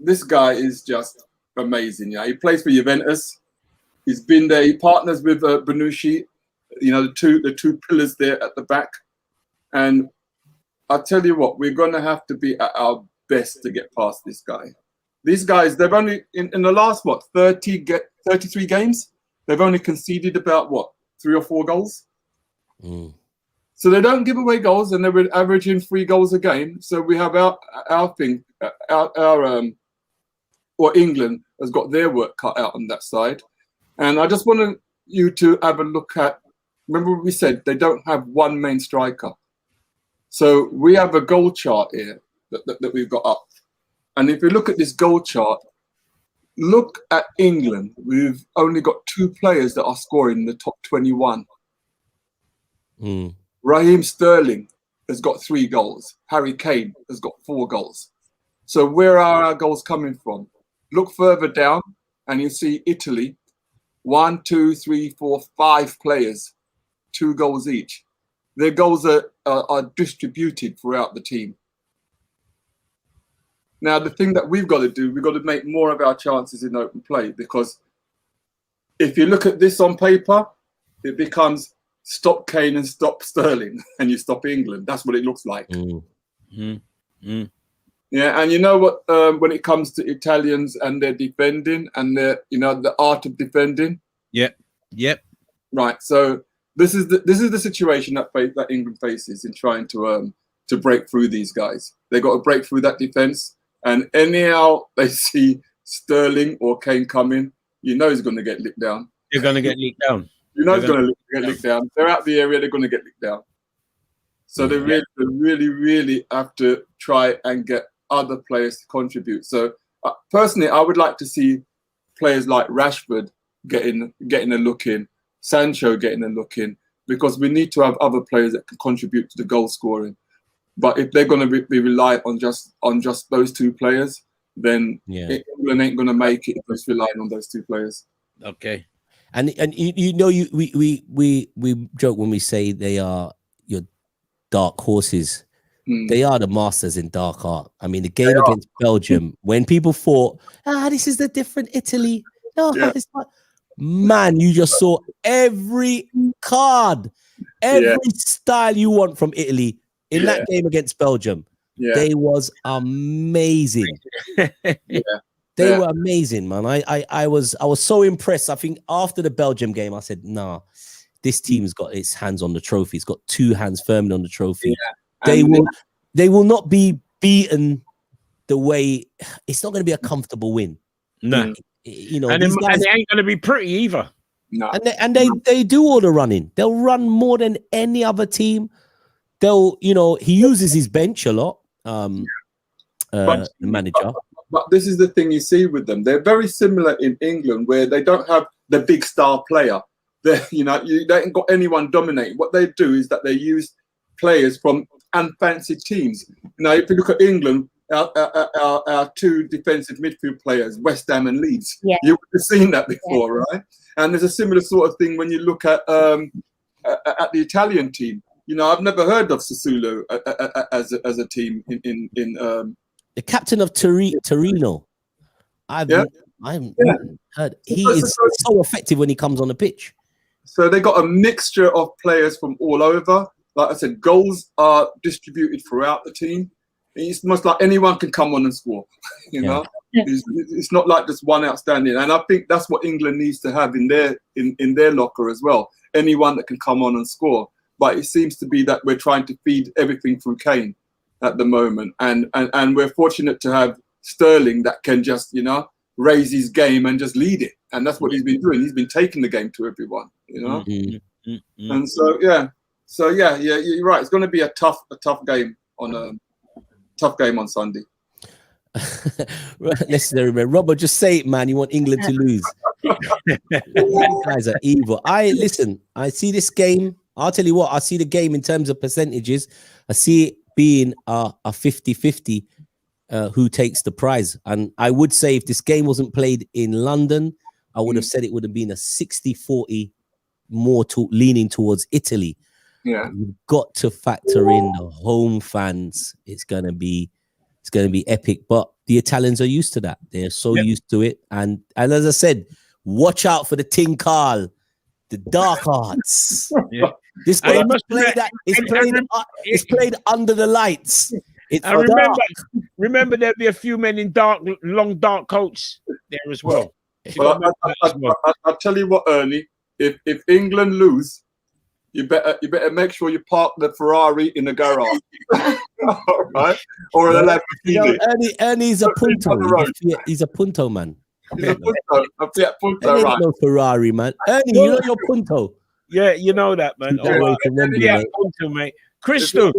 this guy is just amazing. Yeah, he plays for Juventus. He's been there. He partners with Bonucci, you know, the two pillars there at the back. And I'll tell you what, we're going to have to be at our best to get past this guy. These guys, they've only, in the last, 33 games, they've only conceded about, 3 or 4 goals? So they don't give away goals, and they're averaging 3 goals a game. So we have our thing, England has got their work cut out on that side. And I just want you to have a look at, remember what we said, they don't have one main striker. So we have a goal chart here that we've got up. And if you look at this goal chart, look at England. We've only got 2 players that are scoring in the top 21. Raheem Sterling has got 3 goals. Harry Kane has got 4 goals. So where are our goals coming from? Look further down and you see Italy, 1, 2, 3, 4, 5 players, 2 goals each. Their goals are distributed throughout the team. Now, the thing that we've got to do, we've got to make more of our chances in open play, because if you look at this on paper, it becomes stop Kane and stop Sterling, and you stop England. That's what it looks like. Yeah, and you know what? When it comes to Italians and their defending and their, the art of defending. Yep. Right. So this is the situation that England faces in trying to break through these guys. They got to break through that defense, and anyhow they see Sterling or Kane coming, he's going to get licked down. They're going to get licked down. He's going to get licked down. They're out the area. They're going to get licked down. So they really have to try and get other players to contribute. So personally, I would like to see players like Rashford getting a look in, Sancho getting a look in, because we need to have other players that can contribute to the goal scoring. But if they're going to be reliant on just those two players, then England ain't going to make it if it's relying on those two players. Okay. And we joke when we say they are your dark horses. They are the masters in dark art. I mean, the game against Belgium, when people thought, this is the different Italy. It's not. Man, you just saw every card, every style you want from Italy in that game against Belgium. They was amazing. They were amazing, man. I was so impressed. I think after the Belgium game, I said, nah, this team's got its hands on the trophy. It's got two hands firmly on the trophy. They will not be beaten the way. It's not going to be a comfortable win. No. You know, and it ain't going to be pretty either. No. And they do all the running. They'll run more than any other team. They'll, he uses his bench a lot. The manager. But this is the thing you see with them. They're very similar in England, where they don't have the big star player. They ain't got anyone dominating. What they do is that they use players from unfancied teams. If you look at England, our two defensive midfield players, West Ham and Leeds. You would have seen that before, right? And there's a similar sort of thing when you look at the Italian team. I've never heard of Sassuolo as a team in the captain of Torino. I haven't heard. He is so effective when he comes on the pitch. So they got a mixture of players from all over. Like I said, goals are distributed throughout the team. It's almost like anyone can come on and score. It's not like just one outstanding. And I think that's what England needs to have in their locker as well. Anyone that can come on and score. But it seems to be that we're trying to feed everything through Kane at the moment. And we're fortunate to have Sterling that can just, raise his game and just lead it. And that's what he's been doing. He's been taking the game to everyone, And so, you're right. It's going to be a tough game on Sunday. Let's remember, Robert, just say it, man. You want England to lose. You guys are evil. I see this game. I'll tell you what, I see the game in terms of percentages. I see it being a 50-50 who takes the prize. And I would say if this game wasn't played in London, I would have said it would have been a 60-40 more leaning towards Italy. Yeah. You've got to factor in the home fans. It's gonna be epic. But the Italians are used to that. They're so used to it. And as I said, watch out for the Tin Carl, the dark arts. This game is played under the lights. Remember there'll be a few men in long dark coats there as well. Well, I'll tell you what, Ernie. If England lose, you better make sure you park the Ferrari in the garage. All right? Or an Lamborghini. Ernie's a punto. He's a punto man. He's a punto, right? No Ferrari, man. Ernie, you know your punto. Yeah, you know that, man. Punto, mate. Crystal.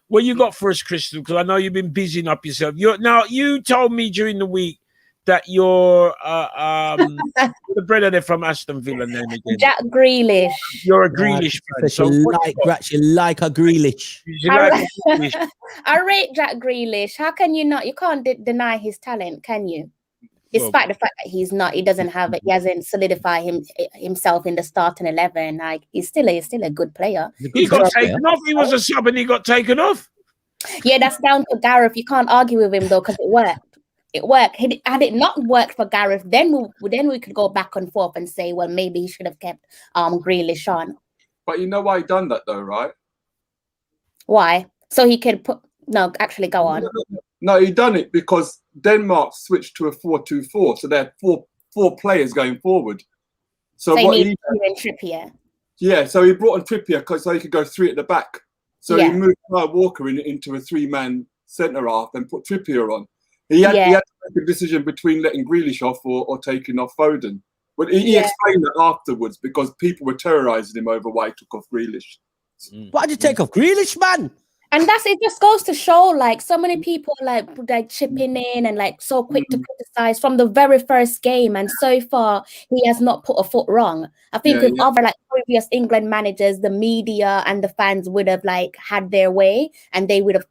What you got for us, Crystal? Because I know you've been busying up yourself. You told me during the week that you're the brother there from Aston Villa name again. Jack Grealish. You're a Grealish fan. So you like a Grealish. I rate Jack Grealish. How can you not? You can't deny his talent, can you? Despite the fact that he hasn't solidified himself in the starting 11. Like he's still a good player. He got taken off. He was a sub and he got taken off. Yeah, that's down to Gareth. You can't argue with him though, because it worked. It worked. Had it not worked for Gareth, then we could go back and forth and say, well, maybe he should have kept Grealish on. But you know why he done that though, right? Why? So he could go on. No, he done it because Denmark switched to a 4-2-4, so they had four players going forward. So what he Trippier. Yeah, so he brought in Trippier so he could go three at the back. So he moved Kyle Walker into a three-man centre half and put Trippier on. He had to make a decision between letting Grealish off or taking off Foden. But he explained that afterwards because people were terrorising him over why he took off Grealish. Why'd you take off Grealish, man? And it just goes to show, like, so many people like chipping in and like so quick to criticize from the very first game, and so far he has not put a foot wrong. I think with other like previous England managers, the media and the fans would have like had their way, and they would have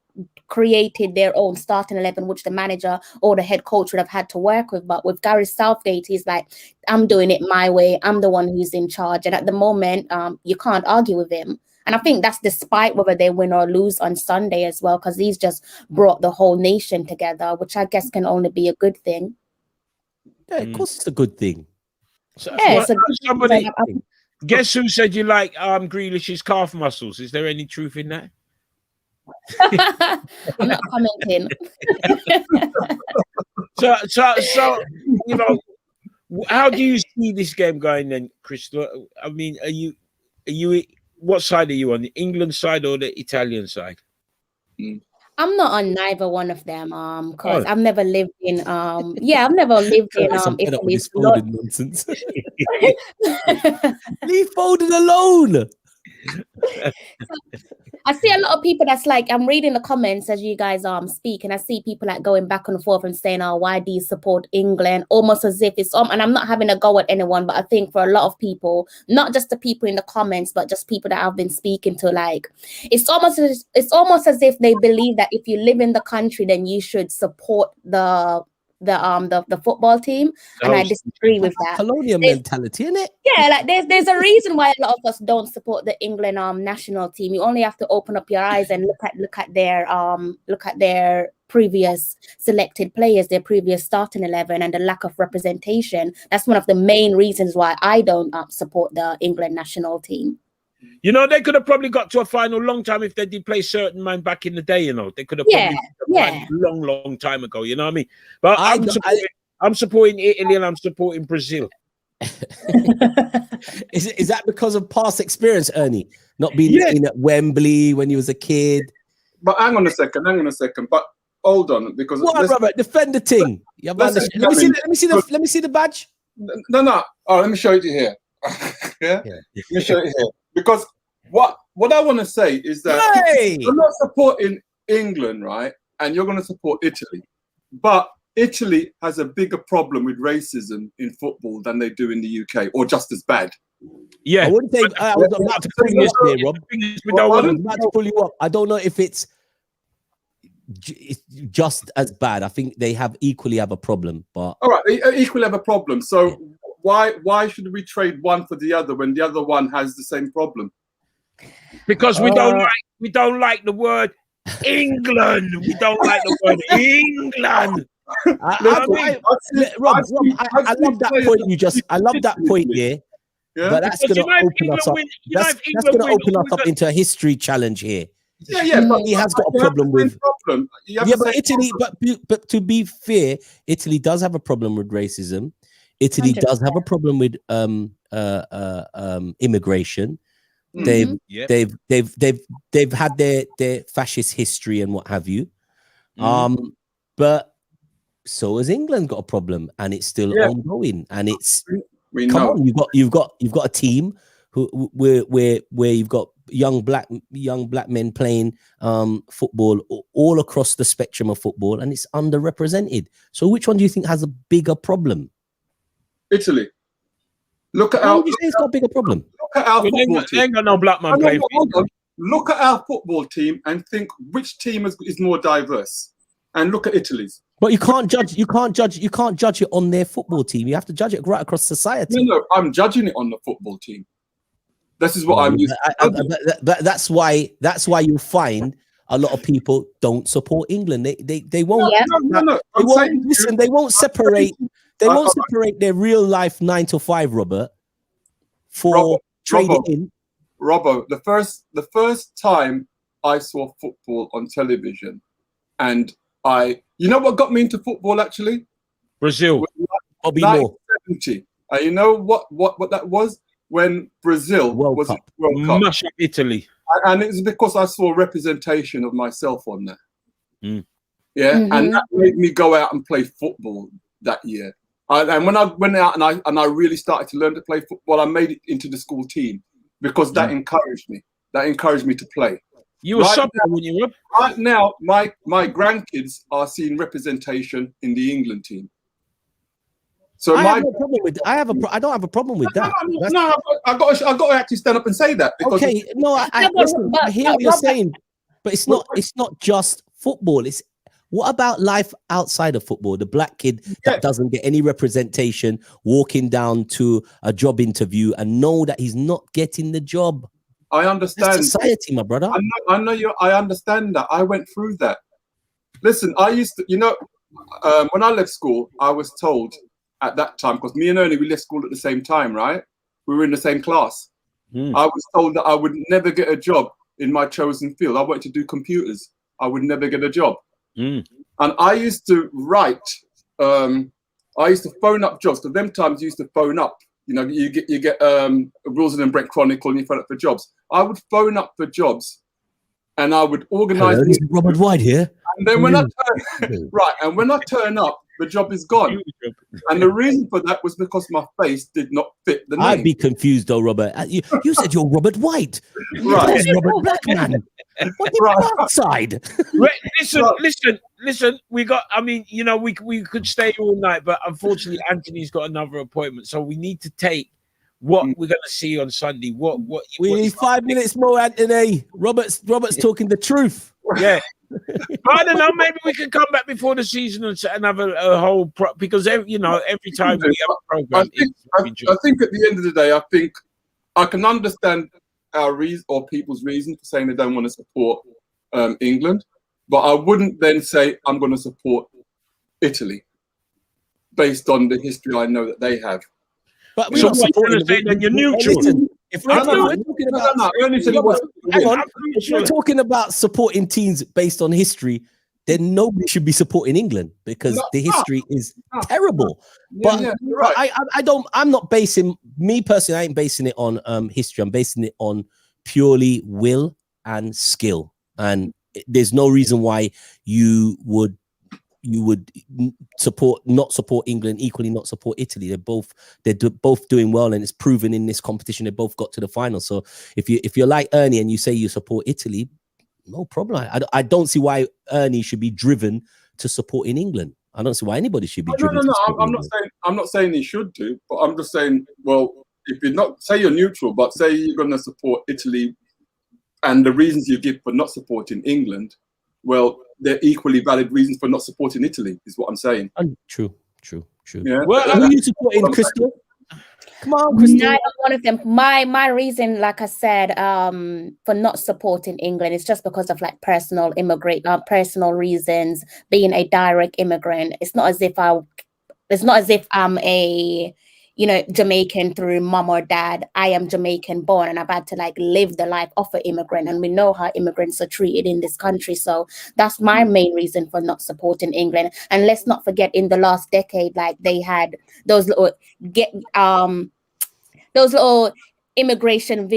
created their own starting 11, which the manager or the head coach would have had to work with. But with Gareth Southgate, he's like, I'm doing it my way. I'm the one who's in charge, and at the moment, you can't argue with him. And I think that's despite whether they win or lose on Sunday as well, because he's just brought the whole nation together, which I guess can only be a good thing. Yeah, of course it's a good thing. So, somebody, guess who said you like Grealish's calf muscles? Is there any truth in that? I'm not commenting. So you know, how do you see this game going then, Crystal? I mean, are you what side are you on, the England side or the Italian side? I'm not on neither one of them, because I've never lived in I've never lived in Italy. Nonsense. Leave Foden alone. I see a lot of people that's like, I'm reading the comments as you guys speak, and I see people like going back and forth and saying, oh, why do you support England? Almost as if it's and I'm not having a go at anyone, but I think for a lot of people, not just the people in the comments, but just people that I've been speaking to, like, it's almost as if they believe that if you live in the country, then you should support the football team, and I disagree with that. Colonial mentality, isn't it? Yeah, like there's a reason why a lot of us don't support the England national team. You only have to open up your eyes and look at their previous selected players, their previous starting 11, and the lack of representation. That's one of the main reasons why I don't support the England national team. You know, they could have probably got to a final long time if they did play certain man back in the day. You know, they could have probably long time ago. You know what I mean? But I'm supporting Italy and I'm supporting Brazil. Is that because of past experience, Ernie? Not being in at Wembley when you was a kid? But hang on a second. But hold on, because Robert, defend the thing. Let me see the badge. No. Oh, let me show it to you here. Let me show it here. Because what I want to say is that you're not supporting England, right? And you're going to support Italy. But Italy has a bigger problem with racism in football than they do in the UK, or just as bad. Yeah. I wouldn't say I was about to pull you up here, Rob. I was about to pull you up. I don't know if it's just as bad. I think they equally have a problem. But all right, they equally have a problem. So why should we trade one for the other when the other one has the same problem? Because we don't like the word England. We don't like the word England. Rob, I love that point I love that point here. Yeah. But that's going to open us up. That's going to open us up into a history challenge here. Yeah, but he has got a problem with. But Italy. But to be fair, Italy does have a problem with racism. Italy 100%. Does have a problem with immigration. They've had their fascist history and what have you. But so has England got a problem, and it's still ongoing. And it's on, you've got a team where you've got young black men playing football all across the spectrum of football, and it's underrepresented. So which one do you think has a bigger problem? Italy. Look at our. It's got a bigger problem. Look at our football team. They ain't got no black man playing. Look at our football team and think which team is more diverse, and look at Italy's. But you can't judge it on their football team. You have to judge it right across society. No, I'm judging it on the football team. This is what I'm used to. That's why you'll find a lot of people don't support England. They won't. No. They won't separate. They won't separate their real life 9 to 5, Robert, for trading in. Robbo, the first time I saw football on television, and you know what got me into football actually? Brazil. Bobby Moore. 1970. You know what that was? When Brazil was Cup. World Cup. Mash up Italy. And it's because I saw representation of myself on there. Yeah, Mm-hmm. and that made me go out and play football that year. And when I went out and I really started to learn to play football, I made it into the school team because that encouraged me. That encouraged me to play. You were Right something, now- when you were. Right now, my grandkids are seeing representation in the England team. So I my have no problem with. I don't have a problem with that. That's- no, I got to actually stand up and say that because okay, no, No, listen, I hear what you're Robert- saying, but it's not just football. It's what about life outside of football? The black kid that doesn't get any representation, walking down to a job interview and know that he's not getting the job. I That's understand. society, my brother. I know you. I understand that. I went through that. Listen, I used to, when I left school, I was told at that time, because me and Ernie, we left school at the same time, right? We were in the same class. I was told that I would never get a job in my chosen field. I wanted to do computers. I would never get a job. And I used to write. I used to phone up jobs. Because them times you used to phone up. You get Wilson and Brent Chronicle, and you phone up for jobs. I would phone up for jobs, and I would organise. Hello, this is Robert White here. And then when I turn up, the job is gone. And the reason for that was because my face did not fit the name. I'd be confused though, Robert. You said you're Robert White. Right. Where's Robert Blackman? What did Right. you outside? Listen. We got. I mean, we could stay all night, but unfortunately, Anthony's got another appointment, so we need to take what we're going to see on Sunday. We need 5 minutes more, Anthony. Robert's talking the truth. Yeah. I don't know. Maybe we can come back before the season and have a whole because every time we have a program. I think at the end of the day, I think I can understand our reason or people's reason for saying they don't want to support England, but I wouldn't then say I'm going to support Italy based on the history I know that they have. But we're So not what you're supporting. gonna say then you're neutral? Listen, if we're No, talking about, Ernie said he wants to hang win. on, if we're talking about supporting teams based on history, then nobody should be supporting England because the history is terrible. But You're right. I'm not basing me personally. I ain't basing it on history. I'm basing it on purely will and skill. And there's no reason why you would not support England, equally not support Italy. They're both doing well, and it's proven in this competition. They both got to the final. So if you're like Ernie and you say you support Italy, no problem. I don't see why Ernie should be driven to support in England. I don't see why anybody should be driven. No. I'm not saying he should do, but I'm just saying, well, if you're not, say you're neutral, but say you're going to support Italy, and the reasons you give for not supporting England, well, they're equally valid reasons for not supporting Italy, is what I'm saying. True. Yeah. Well, who are you supporting, Crystal? Come on, Crystal. Neither one of them. My reason, like I said, for not supporting England is just because of like personal reasons. Being a direct immigrant, it's not as if I'm a Jamaican through mom or dad. I am Jamaican born, and I've had to like live the life of an immigrant, and we know how immigrants are treated in this country. So that's my main reason for not supporting England. And let's not forget, in the last decade, like they had those little immigration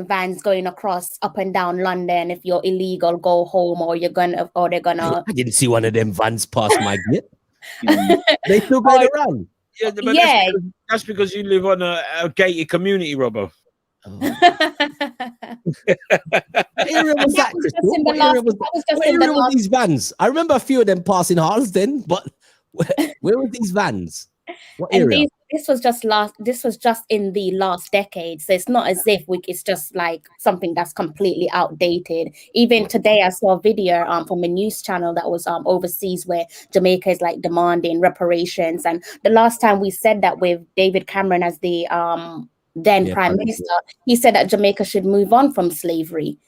vans going across up and down London. If you're illegal, go home, or they're gonna. I didn't see one of them vans pass my gate. They still going around. Yeah, but Yeah. that's because you live on a gated community, Robbo. What area was that, Crystal? What area was these vans? I remember a few of them passing Harlesden, but where were these vans? What area? And this was just in the last decade. So it's not as if it's just like something that's completely outdated. Even today, I saw a video from a news channel that was overseas where Jamaica is like demanding reparations. And the last time we said that with David Cameron as the then Prime Minister, he said that Jamaica should move on from slavery.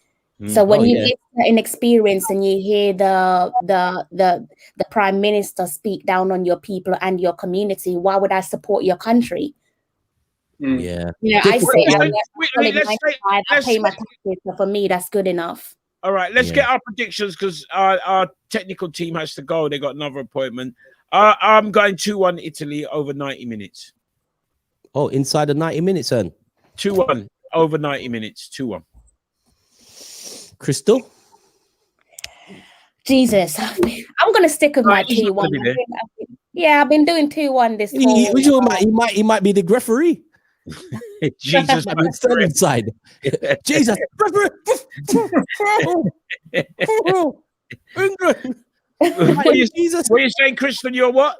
So when you get an experience and you hear the Prime Minister speak down on your people and your community, why would I support your country? Yeah. I say I pay my taxes, so for me that's good enough. All right, let's get our predictions because our technical team has to go. They got another appointment. I'm going 2-1 Italy over 90 minutes. Oh, inside of 90 minutes, then. 2-1 over 90 minutes. 2-1. Crystal? Jesus, I'm gonna stick with my 2-1. Yeah, I've been doing 2-1 this whole. He might be the referee. Jesus. Man, it's still inside. Jesus. England. What are you, Jesus. what are you saying, Kristen? You're what?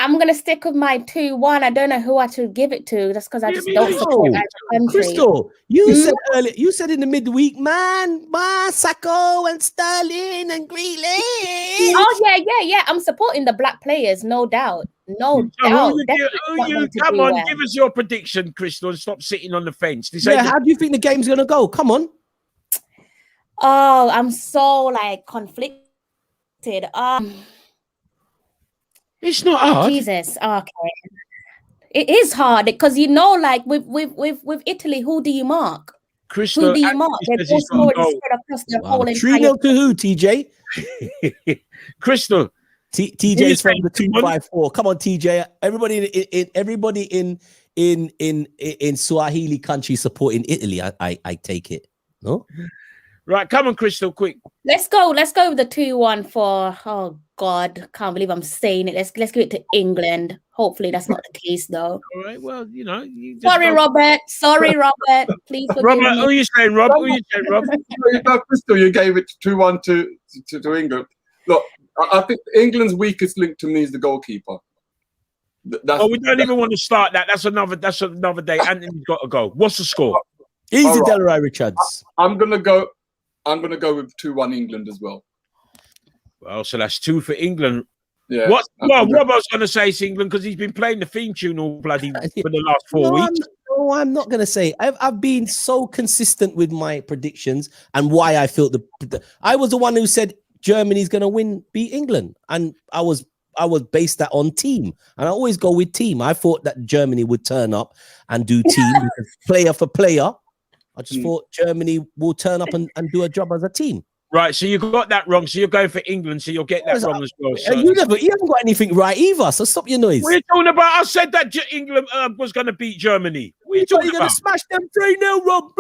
I'm gonna stick with my 2-1. I don't know who I should give it to, just because I Yeah, just me don't neither. support either country. Crystal, you Hmm? said earlier, you said in the midweek, man, Sacco and Sterling and Grealish. Oh yeah. I'm supporting the black players, no doubt. No So doubt. who Definitely want them to come do on, well. give us your prediction, Crystal, and stop sitting on the fence. This Yeah, ain't how do you think the game's gonna go? Come on. Oh, I'm so like conflicted. it's not hard. Jesus. Okay. It is hard because like with Italy, who do you mark? Crystal Who do you mark? actually They're says both he's got a already goal. spread across the Wow. whole 3-0 to who, TJ? Crystal, TJ's from saying, the 254. Come on, TJ. Everybody in Swahili country supporting Italy. I take it. No? right, come on, Crystal, quick. Let's go with the 2-1 for, oh God, can't believe I'm saying it. Let's give it to England. Hopefully that's not the case though. All right, well, you know, you just Sorry, Robert. Please forgive Robert, me. who are you saying, Rob? Who are you saying, Rob? Crystal, you gave it 2-1 to England. Look, I think England's weakest link to me is the goalkeeper. Oh, we don't even want to start that. That's another day. Anthony's got to go. What's the score? Easy, All right. Delroy Richards. I'm gonna go with 2-1 England as well. Well, so that's 2 for England. Yeah. What? Well, Robert's going to say it's England because he's been playing the theme tune all bloody for the last 4 weeks. I'm not going to say. I've been so consistent with my predictions and why I felt I was the one who said Germany's going to beat England, and I was based that on team, and I always go with team. I thought that Germany would turn up and do team player for player. I just thought Germany will turn up and do a job as a team. Right, so you got that wrong. So you're going for England, so you'll get that wrong as well. So. You haven't got anything right either, so stop your noise. What are you talking about? I said that England was going to beat Germany. What are you talking You're about? going to smash them 3-0, Rob.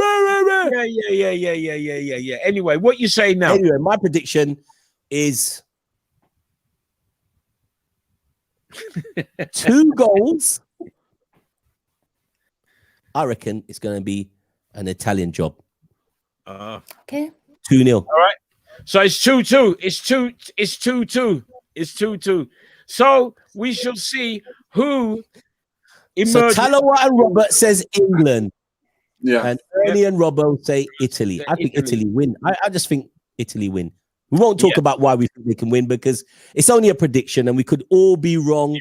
Yeah. Anyway, what you saying now? Anyway, my prediction is 2 goals. I reckon it's going to be an Italian job. Okay. 2-0. All right. So it's 2-2. It's 2-2. It's 2-2. So we shall see who emerges. So Talawa and Robert says England. Yeah. And Ernie and Robbo say Italy. I think Italy win. I just think Italy win. We won't talk about why we think they can win because it's only a prediction and we could all be wrong.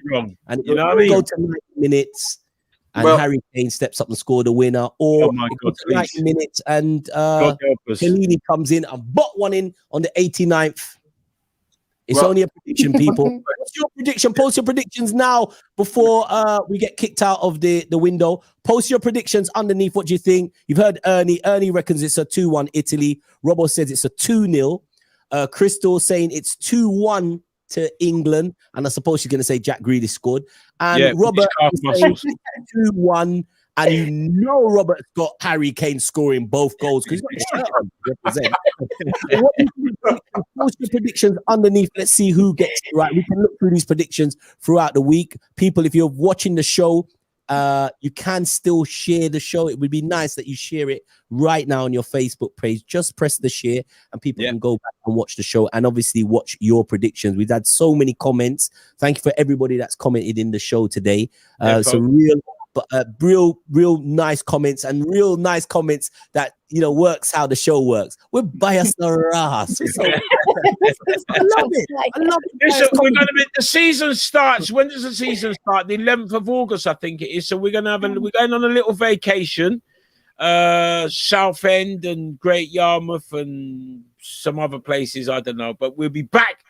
And it will go to 90 minutes and Harry Kane steps up and score the winner. Or 90 minutes and Chiellini comes in and bot one in on the 89th. It's only a prediction, people. What's your prediction? Post your predictions now before we get kicked out of the window. Post your predictions underneath. What do you think? You've heard Ernie. Ernie reckons it's a 2-1 Italy. Robbo says it's a 2-0. Crystal saying it's 2-1 to England. And I suppose she's going to say Jack Grealish scored. And Robert is saying 2-1. And you know Robert's got Harry Kane scoring both goals because he's got the shirt on to represent. Post your predictions underneath. Let's see who gets it right. We can look through these predictions throughout the week. People, if you're watching the show, you can still share the show. It would be nice that you share it right now on your Facebook page. Just press the share and people can go back and watch the show and obviously watch your predictions. We've had so many comments. Thank you for everybody that's commented in the show today. Real nice comments and real nice comments that works how the show works. We're biased ass. I love it. I love it. Listen, we're going to be, the season starts. When does the season start? The 11th of August, I think it is. So we're going to we're going on a little vacation. Southend and Great Yarmouth and some other places, I don't know. But we'll be back.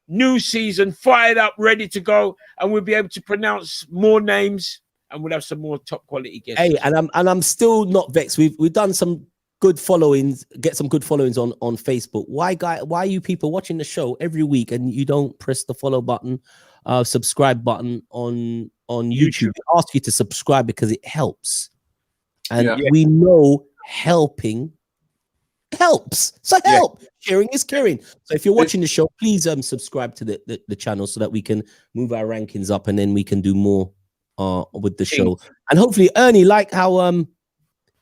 New season, fired up, ready to go, and we'll be able to pronounce more names. And we'll have some more top quality guests. Hey, and I'm still not vexed. We've done some good followings, get some good followings on Facebook. Why are you people watching the show every week and you don't press the follow button, subscribe button on YouTube? We ask you to subscribe because it helps. And we know helping helps. So help. Sharing is caring. So if you're watching the show, please subscribe to the channel so that we can move our rankings up and then we can do more with the show. And hopefully, Ernie, like how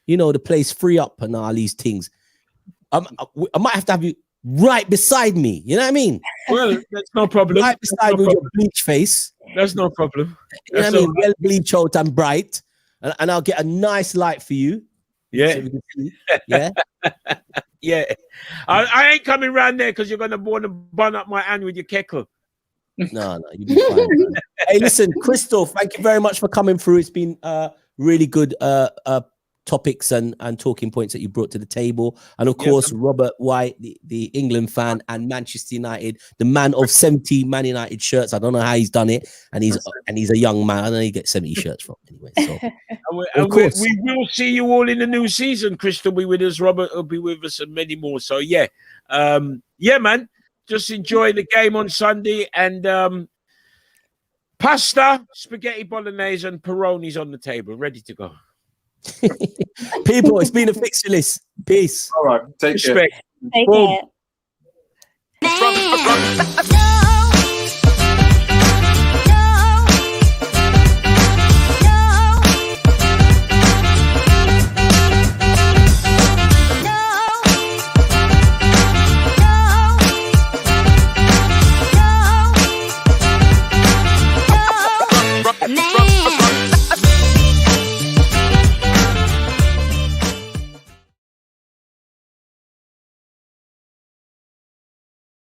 the place free up and all these things. I might have to have you right beside me. You know what I mean? Well, that's no problem. Right beside me with your bleach face. That's no problem. You know what I mean? Well bleach out and bright. And I'll get a nice light for you. Yeah. So we can see. Yeah. Yeah. I ain't coming round there because you're going to want to bun up my hand with your kettle. No, you'll be fine. Hey, listen, Crystal, thank you very much for coming through. It's been really good topics and talking points that you brought to the table. And of course, Robert White, the England fan and Manchester United, the man of 70 Man United shirts. I don't know how he's done it. And he's a young man. I don't know he gets 70 shirts from anyway. So we will see you all in the new season. Crystal will be with us, Robert will be with us, and many more. So yeah. Man. Just enjoy the game on Sunday, and pasta, spaghetti bolognese, and Peroni's on the table, ready to go. People, it's been a Fixture List. Peace. All right, take care. Take care.